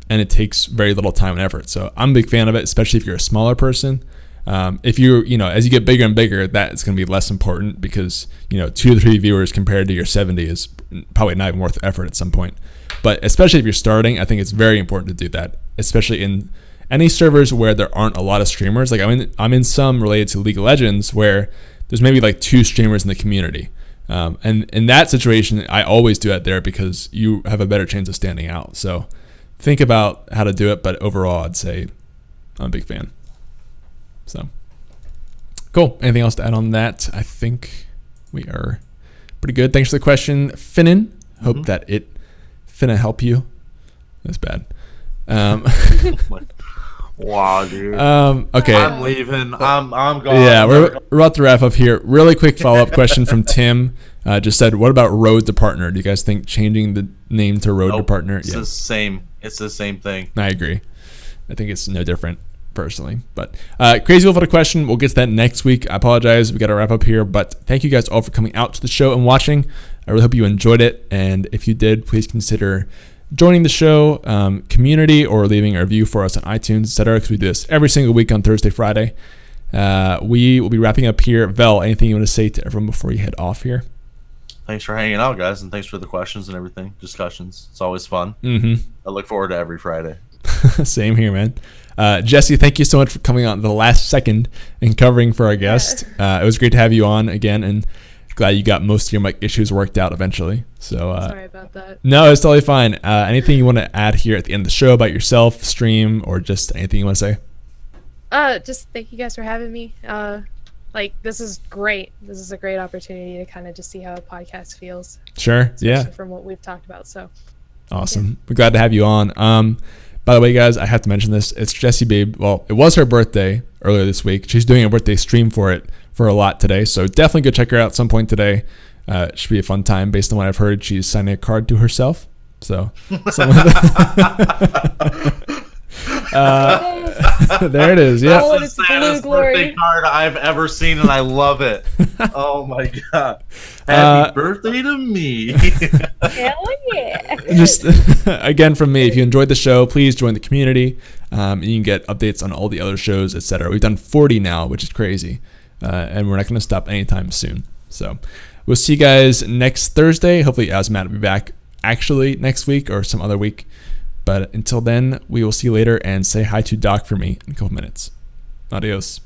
And it takes very little time and effort. So I'm a big fan of it, especially if you're a smaller person. If you're, you know, as you get bigger and bigger, that's going to be less important because, you know, 2 to 3 viewers compared to your 70 is probably not even worth the effort at some point. But especially if you're starting, I think it's very important to do that, especially in any servers where there aren't a lot of streamers. Like I'm in some related to League of Legends where there's maybe like 2 streamers in the community. And in that situation, I always do it there because you have a better chance of standing out. So think about how to do it, but overall, I'd say I'm a big fan. So, cool. Anything else to add on that? I think we are pretty good. Thanks for the question, Finnan. Hope that it finna help you. That's bad. Wow, dude. Okay. I'm leaving. I'm going. Yeah, we're about to wrap up here. Really quick follow-up question from Tim. Just said, what about Road to Partner? Do you guys think changing the name to Road to Partner? It's the same. It's the same thing. I agree. I think it's no different, personally. But Crazy Wolf had a question. We'll get to that next week. I apologize. We got to wrap up here. But thank you guys all for coming out to the show and watching. I really hope you enjoyed it. And if you did, please consider joining the show community or leaving a review for us on iTunes, etc. Because we do this every single week on Thursday, Friday. We will be wrapping up here. Vel, anything you want to say to everyone before you head off here? Thanks for hanging out, guys, and thanks for the questions and everything. Discussions. It's always fun. I look forward to every Friday. Same here, man. Jesse, thank you so much for coming on the last second and covering for our guest. It was great to have you on again, and glad you got most of your mic issues worked out eventually. So sorry about that. No, it's totally fine. Anything you want to add here at the end of the show about yourself, stream, or just anything you want to say? Just thank you guys for having me. This is great. This is a great opportunity to kind of just see how a podcast feels. Sure. Yeah. From what we've talked about. So awesome. Yeah. We're glad to have you on. By the way, guys, I have to mention this. It's Jessibabe. Well, it was her birthday earlier this week. She's doing a birthday stream for a lot today. So definitely go check her out at some point today. It should be a fun time based on what I've heard. She's signing a card to herself. So there it is. Yeah. That's the saddest birthday card I've ever seen, and I love it. Oh my god! Happy birthday to me! Hell yeah! Just again from me, if you enjoyed the show, please join the community. And you can get updates on all the other shows, etc. We've done 40 now, which is crazy, and we're not going to stop anytime soon. So we'll see you guys next Thursday. Hopefully, Matt will be back actually next week or some other week. But until then, we will see you later, and say hi to Doc for me in a couple minutes. Adios.